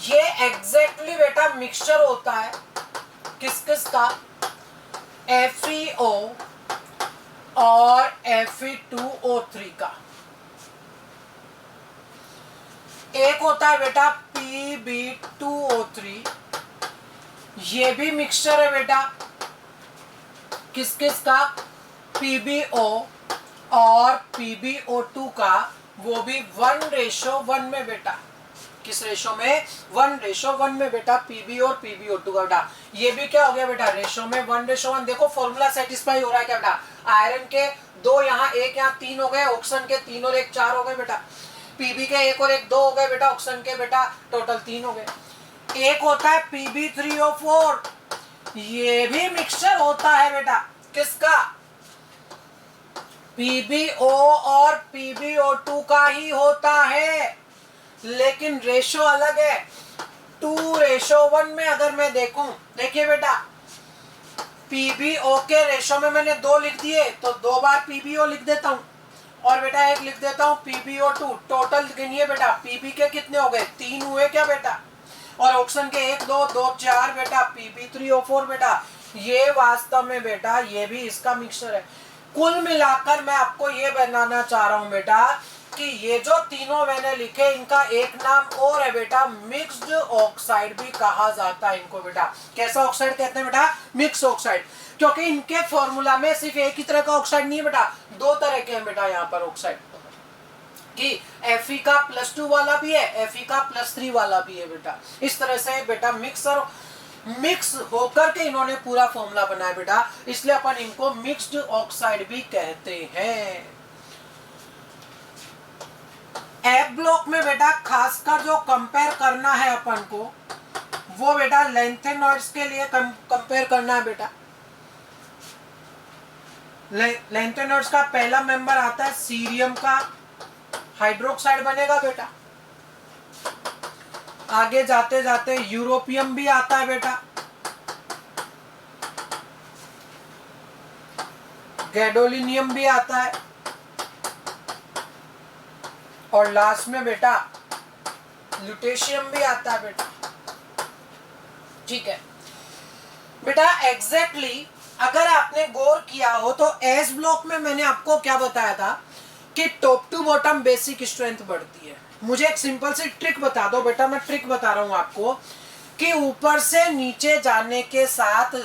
Speaker 1: ये एग्जैक्टली बेटा मिक्सचर होता है किस किस का, FeO और Fe2O3 का। एक होता है बेटा Pb2O3, ये भी मिक्सचर है बेटा किस किस का, PbO और PbO2 का, वो भी 1:1 में बेटा। किस रेशो में? 1:1 में बेटा, Pb और PbO2 का बेटा। ये भी क्या हो गया बेटा, रेशो में 1:1। देखो फॉर्मूला सेटिस्फाई हो रहा है क्या बेटा, आयरन के 2 यहाँ 1 यहाँ 3 हो गए, ऑक्सीजन के 3 और 1 4 हो गए बेटा, Pb के 1 और 1 2 हो गए बेटा, ऑक्सीजन के बेटा टोटल 3 हो गए। एक होता है Pb3O4, ये भी मिक्सचर होता है बेटा किसका, PbO और PbO2 का ही होता है, लेकिन रेशो अलग है। 2:1 में अगर मैं देखूं, देखिए बेटा PbO के रेशो में मैंने 2 लिख दिए तो 2 बार PbO लिख देता हूं और बेटा 1 लिख देता हूं PbO2। टोटल गिनिए बेटा, Pb के कितने हो गए, 3 हुए क्या बेटा, और ऑक्सीजन के 1 2 2 4 बेटा, Pb3O4 बेटा। ये वास्तव में बेटा ये भी इसका मिक्सचर है। कुल मिलाकर मैं आपको ये बनाना चाह रहा हूं बेटा कि ये जो तीनों मैंने लिखे इनका एक नाम और है बेटा, मिक्स्ड ऑक्साइड भी कहा जाता है इनको बेटा। कैसा ऑक्साइड कहते हैं बेटा, मिक्स ऑक्साइड, क्योंकि इनके फॉर्मूला में सिर्फ एक ही तरह का ऑक्साइड नहीं है बेटा, 2 तरह के हैं बेटा यहाँ पर ऑक्साइड, कि Fe का +2 वाला भी है, Fe का +3 वाला भी है बेटा। इस तरह से बेटा मिक्स होकर के इन्होंने पूरा फॉर्मूला बनाया बेटा, इसलिए अपन इनको मिक्स्ड ऑक्साइड भी कहते हैं। एफ ब्लॉक में बेटा खासकर जो कंपेयर करना है अपन को, वो बेटा लैंथेनॉइड्स के लिए कंपेयर करना है बेटा। लैंथेनॉइड्स का पहला मेंबर आता है सीरियम का हाइड्रोक्साइड बनेगा बेटा। आगे जाते जाते यूरोपियम भी आता है बेटा, गैडोलिनियम भी आता है, और लास्ट में बेटा ल्यूटेशियम भी आता है बेटा। ठीक है बेटा, एग्जैक्टली अगर आपने गौर किया हो तो एस ब्लॉक में मैंने आपको क्या बताया था कि top to bottom basic strength बढ़ती है। मुझे एक सिंपल सी ट्रिक बता दो बेटा, मैं ट्रिक बता रहा हूं आपको कि ऊपर से नीचे जाने के साथ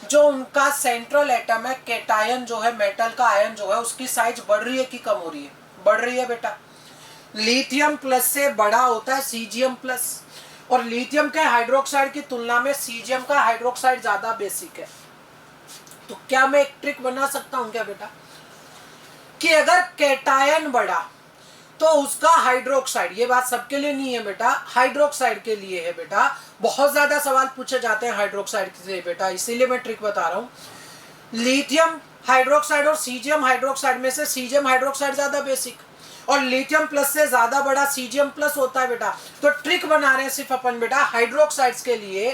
Speaker 1: जो उनका सेंट्रल एटम है, कैटायन जो है, मेटल का आयन जो है, उसकी साइज बढ़ रही है कि कम हो रही है? बढ़ रही है बेटा। लिथियम प्लस से बड़ा होता है सीजियम प्लस, और लिथियम के हाइड्रोक्साइड की तुलना में सीजियम का हाइड्रोक्साइड ज्यादा बेसिक है। तो क्या मैं एक ट्रिक बना सकता हूं क्या बेटा कि अगर कैटायन बढ़ा तो उसका हाइड्रोक्साइड, ये बात सबके लिए नहीं है बेटा, हाइड्रोक्साइड के लिए है बेटा, बहुत ज्यादा सवाल पूछे जाते हैं हाइड्रोक्साइड से बेटा, इसीलिए मैं ट्रिक बता रहा हूं। लिथियम हाइड्रोक्साइड और सीजियम हाइड्रोक्साइड में से सीजियम हाइड्रोक्साइड ज्यादा बेसिक, और लिथियम प्लस से ज्यादा बड़ा सीजियम प्लस होता है बेटा। तो ट्रिक बना रहे हैं सिर्फ अपन बेटा हाइड्रोक्साइड्स के लिए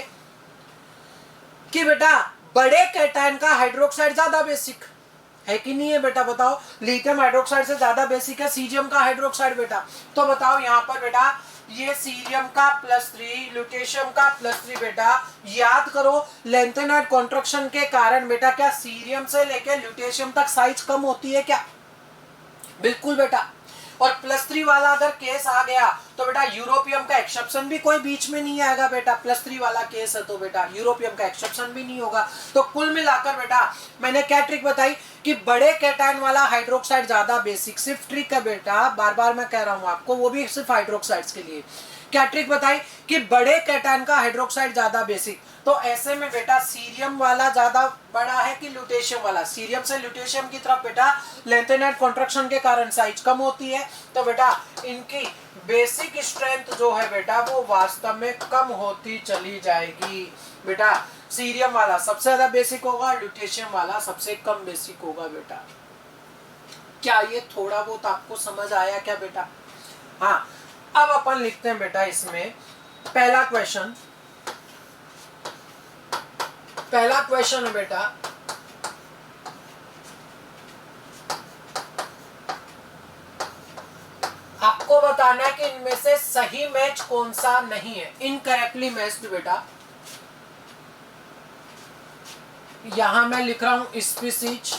Speaker 1: कि बेटा बड़े कैटायन का हाइड्रोक्साइड ज्यादा बेसिक है कि नहीं है बेटा, बताओ। लिथियम हाइड्रोक्साइड से ज्यादा बेसिक है सीजियम का हाइड्रोक्साइड बेटा। तो बताओ यहाँ पर बेटा ये सीरियम का +3, लुटेशियम का +3 बेटा। याद करो लेंथेनॉइड कॉन्ट्रैक्शन के कारण बेटा क्या सीरियम से लेकर लुटेशियम तक साइज कम होती है क्या? बिल्कुल बेटा। और +3 वाला अगर केस आ गया तो बेटा यूरोपियम का एक्सेप्शन भी कोई बीच में नहीं आएगा बेटा। +3 वाला केस है तो बेटा यूरोपियम का एक्सेप्शन भी नहीं होगा। तो कुल मिलाकर बेटा मैंने क्या ट्रिक बताई कि बड़े कैटायन वाला हाइड्रोक्साइड ज्यादा बेसिक, सिर्फ ट्रिक है बेटा, बार बार मैं कह रहा हूं आपको, वो भी सिर्फ हाइड्रोक्साइड्स के लिए। क्या ट्रिक बताई कि बड़े कैटायन का हाइड्रोक्साइड ज्यादा बेसिक। तो ऐसे में बेटा सीरियम वाला ज्यादा बड़ा है कि लुटेशियम वाला? सीरियम से लुटेशियम की तरफ बेटा लेंथेनॉइड कॉन्ट्रैक्शन के कारण साइज कम होती है, तो बेटा इनकी बेसिक स्ट्रेंथ जो है बेटा वो वास्तव में कम होती चली जाएगी बेटा। सीरियम वाला सबसे ज्यादा बेसिक होगा, लुटेशियम वाला सबसे कम बेसिक होगा बेटा। क्या ये थोड़ा बहुत आपको समझ आया क्या बेटा? हाँ, अब अपन लिखते हैं बेटा इसमें पहला क्वेश्चन है बेटा, आपको बताना है कि इनमें से सही मैच कौन सा नहीं है, इनकरेक्टली मैच्ड बेटा। यहां मैं लिख रहा हूं स्पीसीज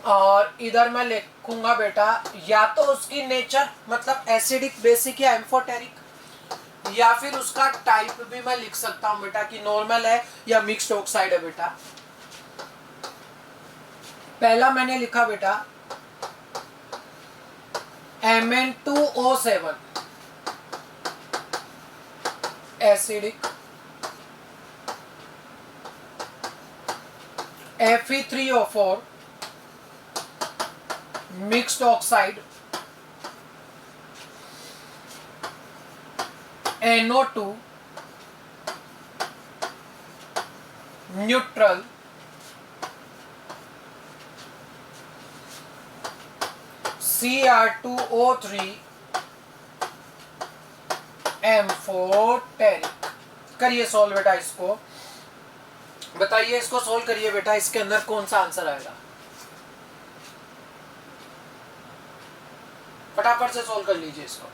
Speaker 1: और इधर मैं लिखूंगा बेटा या तो उसकी नेचर मतलब एसिडिक, बेसिक या एम्फोटेरिक, या फिर उसका टाइप भी मैं लिख सकता हूं बेटा कि नॉर्मल है या मिक्स्ड ऑक्साइड है बेटा। पहला मैंने लिखा बेटा Mn2O7 acidic, Fe3O4 mixed oxide, NO2 neutral, Cr2O3 amphoteric. करिए सॉल्व बेटा इसको, बताइए इसको सोल्व करिए बेटा, इसके अंदर कौन सा आंसर आएगा? फटाफट से सोल्व कर लीजिए इसको।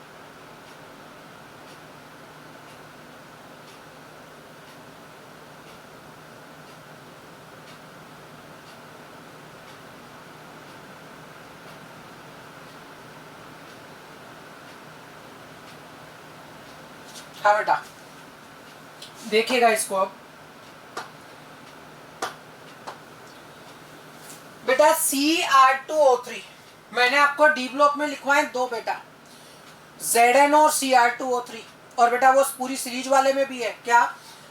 Speaker 1: हाँ बेटा देखिएगा इसको अब बेटा Cr2O3 मैंने आपको डी ब्लॉक में लिखवाए दो बेटा, Zn और Cr2O3, और बेटा वो पूरी सीरीज वाले में भी है क्या?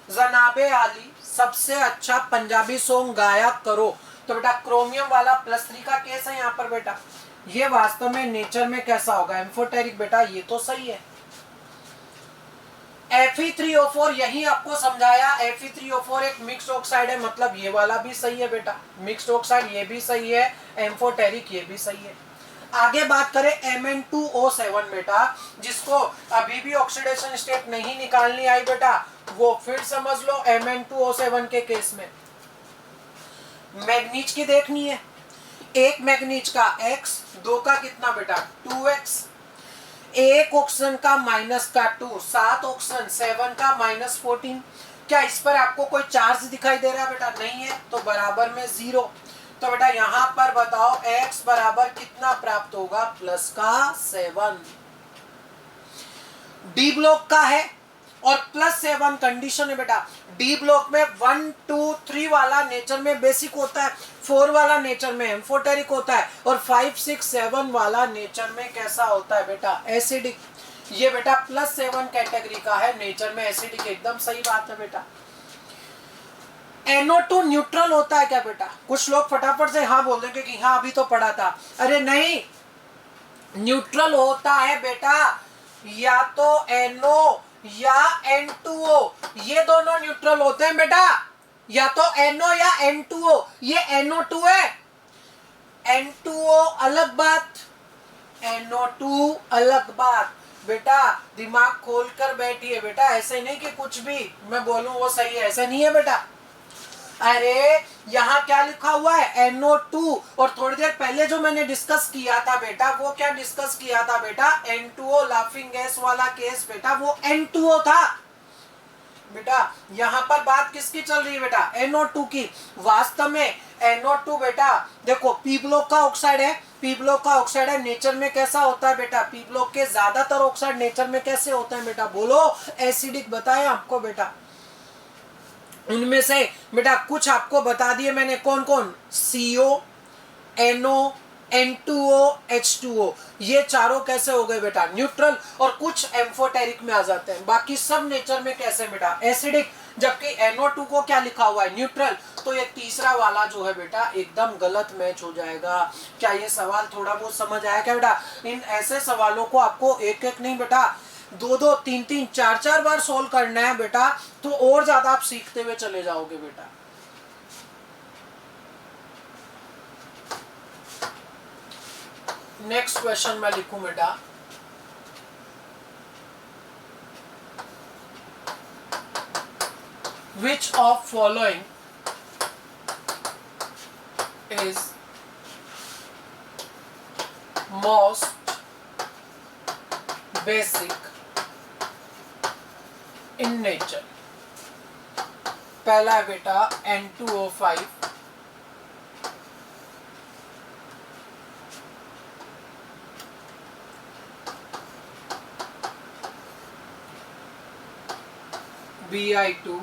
Speaker 1: जनाबे आली सबसे अच्छा पंजाबी सॉन्ग गाया करो, तो बेटा क्रोमियम वाला +3 का केस है यहाँ पर बेटा। ये वास्तव में नेचर में कैसा होगा? एम्फोटेरिक बेटा, ये तो सही है। Fe3O4 यही आपको समझाया, Fe3O4 एक मिक्स्ड ऑक्साइड है, मतलब ये वाला भी सही है बेटा, मिक्स्ड ऑक्साइड ये भी सही है, एम्फोटेरिक ये भी सही है। आगे बात करें Mn2O7 बेटा, जिसको अभी भी ऑक्सीडेशन स्टेट नहीं निकालनी आई बेटा, वो फिर समझ लो Mn2O7 के केस में मैग्नीज की देखनी है। एक मैग्नीज का x, दो का कितना बेटा 2x, एक ऑक्सीजन का माइनस का 2, 7 ऑक्सीजन 7 का -14। क्या इस पर आपको कोई चार्ज दिखाई दे रहा है बेटा? नहीं है, तो बराबर में 0। तो बेटा यहां पर बताओ x बराबर कितना प्राप्त होगा? +7। डी ब्लॉक का है और +7 कंडीशन है बेटा। डी ब्लॉक में 1, 2, 3 वाला नेचर में बेसिक होता है, 4 वाला नेचर में एम्फोटेरिक होता है, और 5, 6, 7 वाला नेचर में कैसा होता है बेटा? एसिडिक। ये बेटा +7 कैटेगरी का है, नेचर में एसिडिक, एकदम सही बात है बेटा। NO2 न्यूट्रल होता है क्या बेटा? कुछ लोग फटाफट से हाँ बोल देंगे कि हाँ अभी तो पढ़ा था। अरे नहीं, न्यूट्रल होता है बेटा या तो NO या N2O, ये दोनों न्यूट्रल होते हैं बेटा, या तो NO या N2O। ये NO2 है, N2O अलग बात, NO2 अलग बात। बेटा दिमाग खोलकर बैठिए बेटा, ऐसे नहीं कि कुछ भी मैं बोलूं वो सही है, ऐसा नहीं है बेटा। अरे यहाँ क्या लिखा हुआ है? NO2। और थोड़ी देर पहले जो मैंने डिस्कस किया था बेटा, वो क्या डिस्कस किया था बेटा? N2O लाफिंग गैस वाला केस बेटा, वो N2O था बेटा। यहाँ पर बात किसकी चल रही है बेटा? NO2 की। वास्तव में NO2 बेटा देखो पी ब्लॉक का ऑक्साइड है, पी ब्लॉक का ऑक्साइड है, नेचर में कैसा होता है बेटा? पी ब्लॉक के ज्यादातर ऑक्साइड नेचर में कैसे होते हैं बेटा? बोलो, एसिडिक बताएं आपको बेटा। उनमें से बेटा कुछ आपको बता दिए मैंने, कौन कौन? CO, NO, N2O, H2O, ये चारों कैसे हो गए बेटा? न्यूट्रल। और कुछ एम्फोटेरिक में आ जाते हैं, बाकी सब नेचर में कैसे बेटा? एसिडिक। जबकि NO2 को क्या लिखा हुआ है? न्यूट्रल। तो ये तीसरा वाला जो है बेटा एकदम गलत मैच हो जाएगा। क्या ये सवाल थोड़ा बहुत समझ आया क्या बेटा? इन ऐसे सवालों को आपको एक एक नहीं बेटा, दो दो तीन तीन चार चार बार सोल्व करना है बेटा, तो और ज्यादा आप सीखते हुए चले जाओगे बेटा। नेक्स्ट क्वेश्चन मैं लिखूं बेटा, which of following is most basic in nature? पहला है बेटा N2O5, Bi2,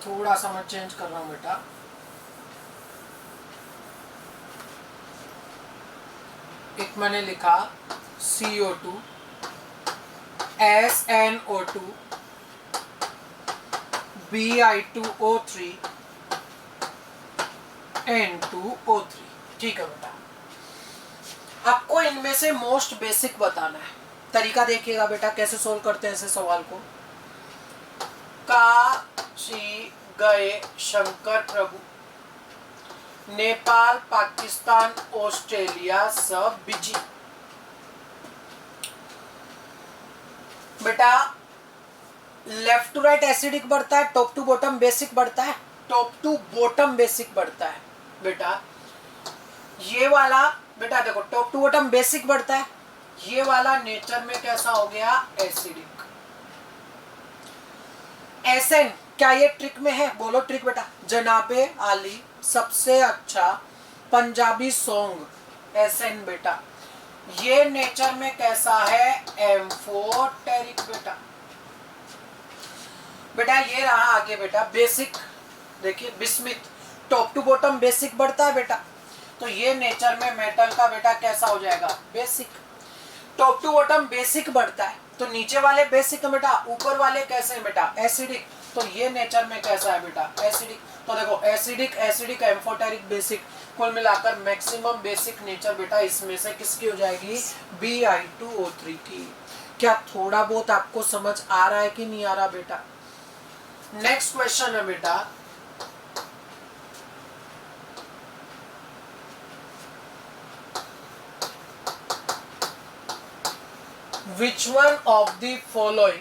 Speaker 1: थोड़ा सा मैं चेंज कर रहा हूं बेटा, एक मैंने लिखा CO2, SNO2, Bi2O3, N2O3। ठीक है बेटा, आपको इनमें से मोस्ट बेसिक बताना है। तरीका देखिएगा बेटा कैसे सोल्व करते हैं ऐसे सवाल को। काशी गए शंकर प्रभु, नेपाल पाकिस्तान ऑस्ट्रेलिया सब बिजी। बेटा लेफ्ट टू राइट एसिडिक बढ़ता है, टॉप टू बॉटम बेसिक बढ़ता है, टॉप टू बॉटम बेसिक बढ़ता है बेटा। ये वाला बेटा देखो टॉप टू बॉटम बेसिक बढ़ता है, ये वाला नेचर में कैसा हो गया? एसिडिक। एसएन, क्या ये ट्रिक में है? बोलो ट्रिक बेटा। जनाबे आली सबसे अच्छा पंजाबी सॉन्ग एसएन बेटा, ये नेचर में कैसा है? एम्फोटेरिक बेटा। बेटा ये रहा आगे बेटा बेसिक, देखिए bismuth, top to bottom basic बढ़ता है बेटा, तो ये नेचर में मेटल का बेटा कैसा हो जाएगा? Basic. Top to bottom basic बढ़ता है, तो नीचे वाले बेसिक है बेटा, ऊपर वाले कैसे हैं बेटा? एसिडिक, तो ये नेचर में कैसा है बेटा? एसिडिक। तो देखो एसिडिक, एसिडिक, एम्फोटेरिक, बेसिक, कुल मिलाकर मैक्सिमम बेसिक नेचर बेटा इसमें से किसकी हो जाएगी? Bi2O3 की। क्या थोड़ा बहुत आपको समझ आ रहा है कि नहीं आ रहा बेटा? नेक्स्ट क्वेश्चन है बेटा, which one of the following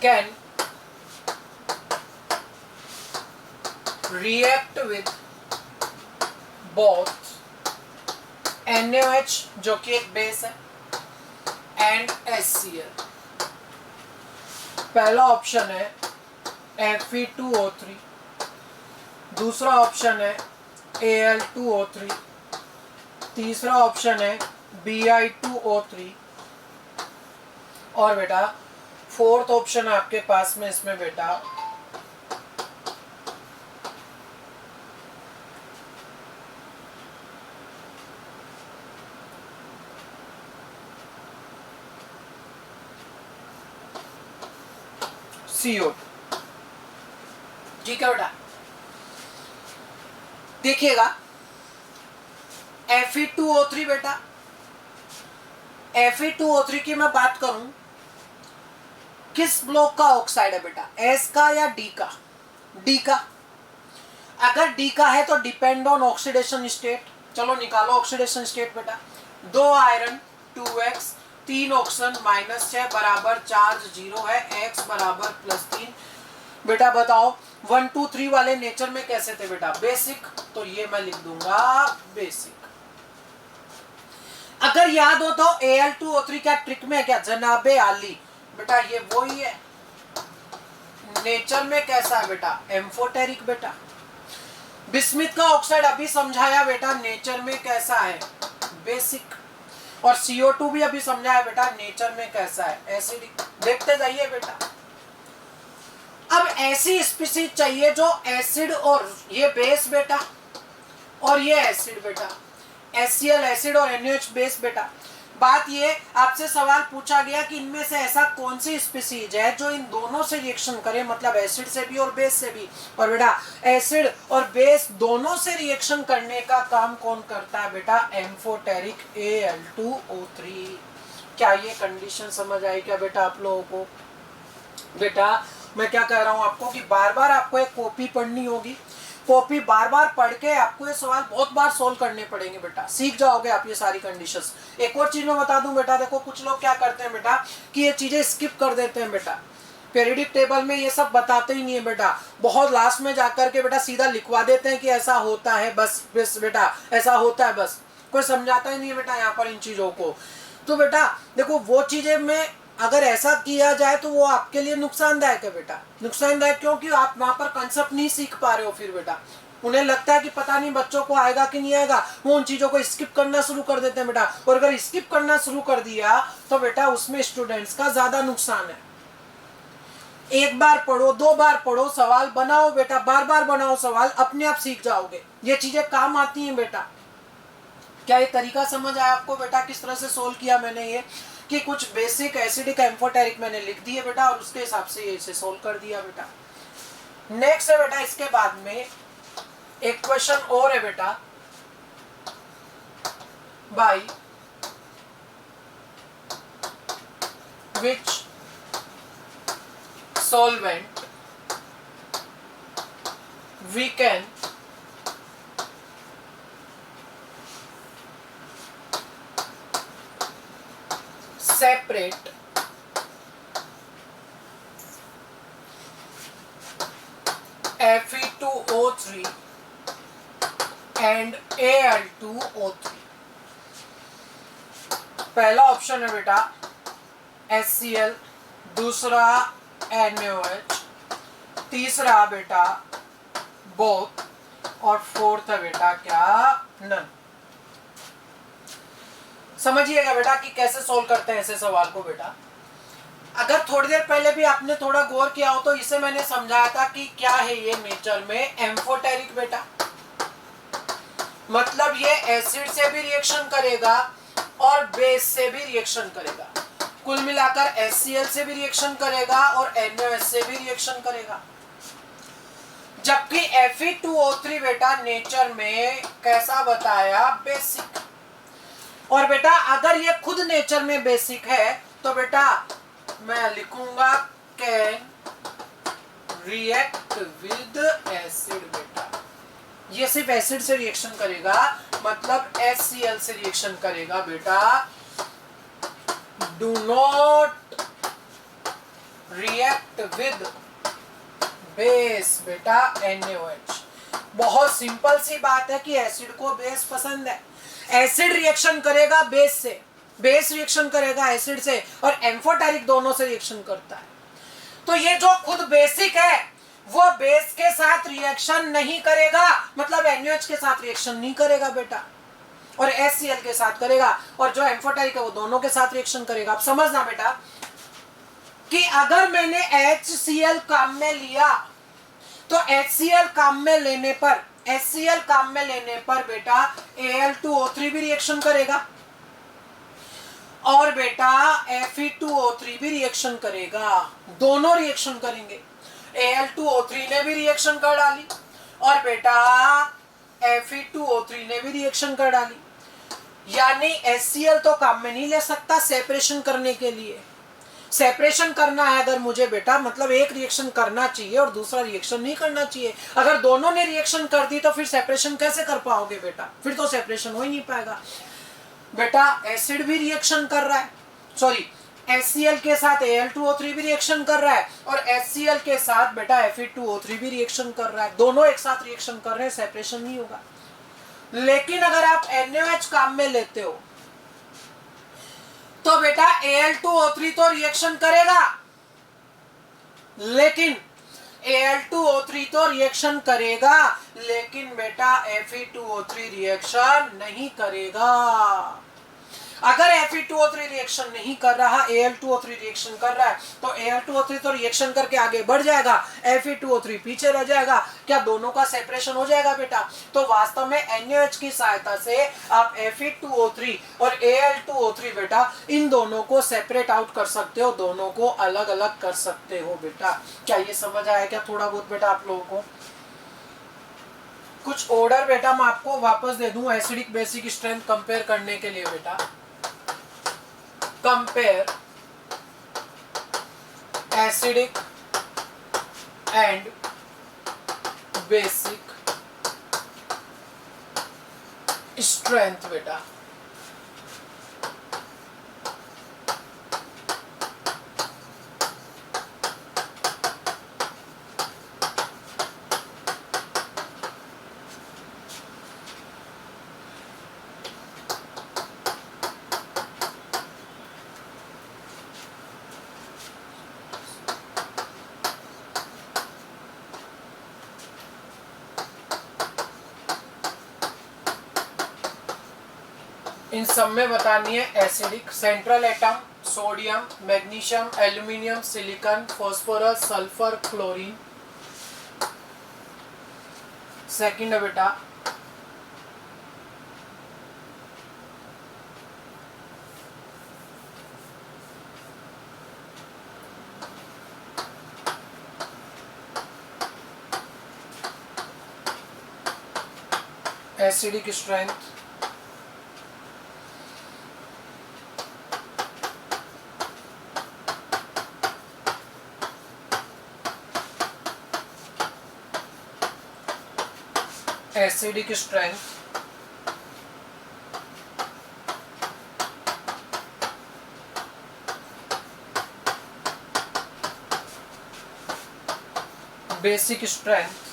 Speaker 1: can react with both NaOH जो कि एक बेस है and HCl? पहला ऑप्शन है Fe2O3, दूसरा ऑप्शन है Al2O3, तीसरा ऑप्शन है Bi2O3, और बेटा फोर्थ ऑप्शन आपके पास में इसमें बेटा CO2। ठीक है बेटा, देखिएगा Fe2O3 बेटा, Fe2O3 की मैं बात करूं, किस ब्लॉक का ऑक्साइड है बेटा, S का या D का? D का। अगर D का है तो डिपेंड ऑन ऑक्सीडेशन स्टेट, चलो निकालो ऑक्सीडेशन स्टेट बेटा। 2 आयरन 2x 3 ऑक्सीजन -6 बराबर चार्ज 0 है, x बराबर +3। बेटा बताओ 1 2 3 वाले नेचर में कैसे थे बेटा, बेसिक, तो ये मैं लिख दूंगा बेसिक। अगर याद हो तो Al2O3 क्या ट्रिक में है क्या, जनाबे आली बेटा, ये वही है। नेचर में कैसा है बेटा, एम्फोटेरिक बेटा। बिस्मिथ का ऑक्साइड अभी समझाया बेटा, नेचर में कैसा है, बेसिक। और CO2 भी अभी समझाया बेटा, नेचर में कैसा है, एसिडिक। देखते जाइए बेटा। अब ऐसी स्पीसीज चाहिए जो एसिड, और ये बेस बेटा, और ये एसिड बेटा, HCl एसिड और NaOH बेस बेटा। बात ये, आपसे सवाल पूछा गया कि इनमें से ऐसा कौन सी स्पीसीज है जो इन दोनों से रिएक्शन करे, मतलब एसिड से भी और बेस से भी। और बेटा एसिड और बेस दोनों से रिएक्शन करने का काम कौन करता है बेटा, एम्फोटेरिक Al2O3। क्या ये कंडीशन समझ आई क्या बेटा आप लोगों को? बेटा मैं क्या कह रहा हूं आपको कि बार बार आपको एक कॉपी पढ़नी होगी, कॉपी बार बार पढ़ के आपको ये सवाल बहुत बार सोल्व करने पड़ेंगे बेटा, सीख जाओगे आप ये सारी कंडीशंस। एक और चीज मैं बता दूं बेटा, देखो कुछ लोग क्या करते हैं बेटा कि ये चीजें स्किप कर देते हैं बेटा, पीरियडिक टेबल में ये सब बताते ही नहीं है बेटा, बहुत लास्ट में जाकर के बेटा सीधा लिखवा देते हैं कि ऐसा होता है, बस बस बेटा ऐसा होता है, बस कोई समझाता ही नहीं है बेटा यहाँ पर इन चीजों को। तो बेटा देखो वो चीजें में अगर ऐसा किया जाए तो वो आपके लिए नुकसानदायक है बेटा। नुकसानदायक क्योंकि आप वहां पर कंसेप्ट नहीं सीख पा रहे हो, फिर बेटा उन्हें लगता है कि पता नहीं बच्चों को आएगा कि नहीं आएगा, वो उन चीजों को स्किप करना शुरू कर देते हैं बेटा। और अगर स्किप करना शुरू कर दिया तो बेटा उसमें स्टूडेंट्स का ज्यादा नुकसान है। एक बार पढ़ो, 2 बार पढ़ो, सवाल बनाओ बेटा, बार बार बनाओ सवाल, अपने आप सीख जाओगे, ये चीजें काम आती हैं बेटा। क्या ये तरीका समझ आया आपको बेटा, किस तरह से सोल्व किया मैंने ये, कि कुछ बेसिक एसिडिक एम्फोटेरिक मैंने लिख दिए बेटा और उसके हिसाब से इसे सोल्व कर दिया बेटा। नेक्स्ट है बेटा, इसके बाद में एक क्वेश्चन और है बेटा, by which solvent we can separate Fe2O3 and Al2O3। पहला ऑप्शन है बेटा HCl, दूसरा NaOH, तीसरा बेटा बोथ, और फोर्थ है बेटा क्या, नन। समझिएगा बेटा कि कैसे सोल्व करते हैं ऐसे सवाल को बेटा। अगर थोड़ी देर पहले भी आपने थोड़ा गौर किया हो तो इसे मैंने समझाया था कि क्या है ये नेचर में, एम्फोटेरिक बेटा, मतलब ये एसिड से भी रिएक्शन करेगा और बेस से भी रिएक्शन करेगा, कुल मिलाकर HCl से भी रिएक्शन करेगा और NaOH से भी रिएक्शन करेगा। जबकि Fe2O3 बेटा नेचर में कैसा बताया, बेसिक। और बेटा अगर ये खुद नेचर में बेसिक है तो बेटा मैं लिखूंगा कैन रिएक्ट विद एसिड बेटा, ये सिर्फ एसिड से रिएक्शन करेगा, मतलब HCl से रिएक्शन करेगा बेटा। Do not react with base बेटा NaOH। बहुत सिंपल सी बात है कि एसिड को बेस पसंद है, एसिड रिएक्शन करेगा बेस से, बेस रिएक्शन करेगा एसिड से, और एम्फोटेरिक दोनों से रिएक्शन करता है। तो ये जो खुद बेसिक है वो बेस के साथ रिएक्शन नहीं करेगा, मतलब NaOH के साथ रिएक्शन नहीं करेगा बेटा, और HCl के साथ करेगा, और जो एम्फोटेरिक है वो दोनों के साथ रिएक्शन करेगा। अब समझना बेटा कि अगर मैंने HCl काम में लिया तो HCl काम में लेने पर, HCl काम में लेने पर बेटा Al2O3 भी रिएक्शन करेगा, और बेटा Fe2O3 भी रिएक्शन करेगा, दोनों रिएक्शन करेंगे। Al2O3 ने भी रिएक्शन कर डाली और बेटा Fe2O3 ने भी रिएक्शन कर डाली। यानी HCl तो काम में नहीं ले सकता सेपरेशन करने के लिए। सेपरेशन करना है अगर मुझे बेटा, मतलब एक रिएक्शन करना चाहिए और दूसरा रिएक्शन नहीं करना चाहिए। अगर दोनों ने रिएक्शन कर दी तो फिर सेपरेशन कैसे कर पाओगे बेटा, फिर तो सेपरेशन हो ही नहीं पाएगा। बेटा एसिड भी रिएक्शन कर रहा है, सॉरी HCl के साथ Al2O3 भी रिएक्शन कर रहा है और HCl के साथ बेटा Fe2O3 भी रिएक्शन कर रहा है। दोनों एक साथ रिएक्शन कर रहे हैं, सेपरेशन नहीं होगा। लेकिन अगर आप NaOH काम में लेते हो तो बेटा Al2O3 तो रिएक्शन करेगा, लेकिन Al2O3 तो रिएक्शन करेगा, लेकिन बेटा Fe2O3 रिएक्शन नहीं करेगा। अगर Fe2O3 रिएक्शन नहीं कर रहा, Al2O3 रिएक्शन कर रहा है, तो Al2O3 तो रिएक्शन करके आगे बढ़ जाएगा, Fe2O3 पीछे रह जाएगा। क्या दोनों का सेपरेशन हो जाएगा बेटा? तो वास्तव में NaOH की सहायता से आप Fe2O3 और Al2O3 बेटा इन दोनों को सेपरेट आउट कर सकते हो, दोनों को अलग अलग कर सकते हो बेटा। क्या ये समझ आया क्या थोड़ा बहुत बेटा आप लोगों को? कुछ ऑर्डर बेटा मैं आपको वापस दे दूं एसिडिक बेसिक स्ट्रेंथ कंपेयर करने के लिए बेटा। Compare acidic and basic strength बेटा। इन सब में बतानी है acidic, central atom sodium, magnesium, aluminium, silicon, phosphorus, sulphur, chlorine. Second है बेटा acidic strength, acidic strength, basic strength,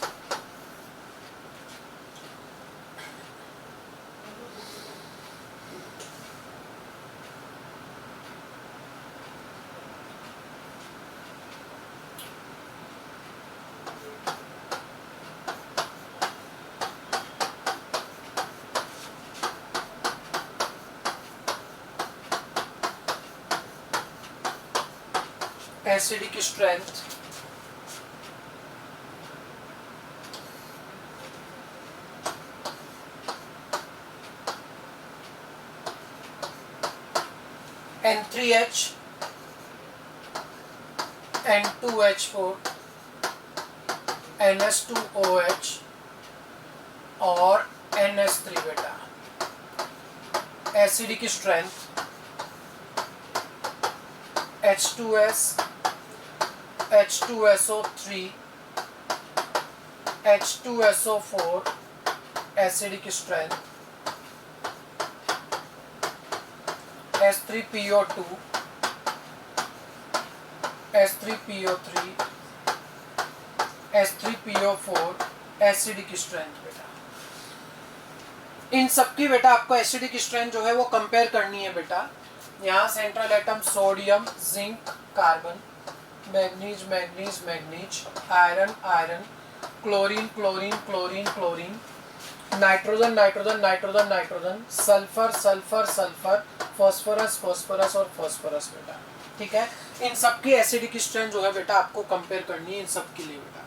Speaker 1: acidic strength, N3H, N2H4, NS2OH और NS3 बेटा। Acidic strength H2S, H2SO3, H2SO4 acidic strength, S3PO2, S3PO3, S3PO4 acidic strength बेटा। इन सब की बेटा आपको एसिडिक स्ट्रेंथ जो है वो कंपेयर करनी है बेटा। यहाँ central atom sodium, zinc, carbon, manganese manganese manganese, iron iron, chlorine chlorine chlorine chlorine, nitrogen nitrogen nitrogen nitrogen, sulphur sulphur sulphur, phosphorus phosphorus और फास्फोरस बेटा। ठीक है, इन सब की एसिडिक स्ट्रेंथ जो है बेटा आपको कंपेयर करनी है इन सब के लिए बेटा।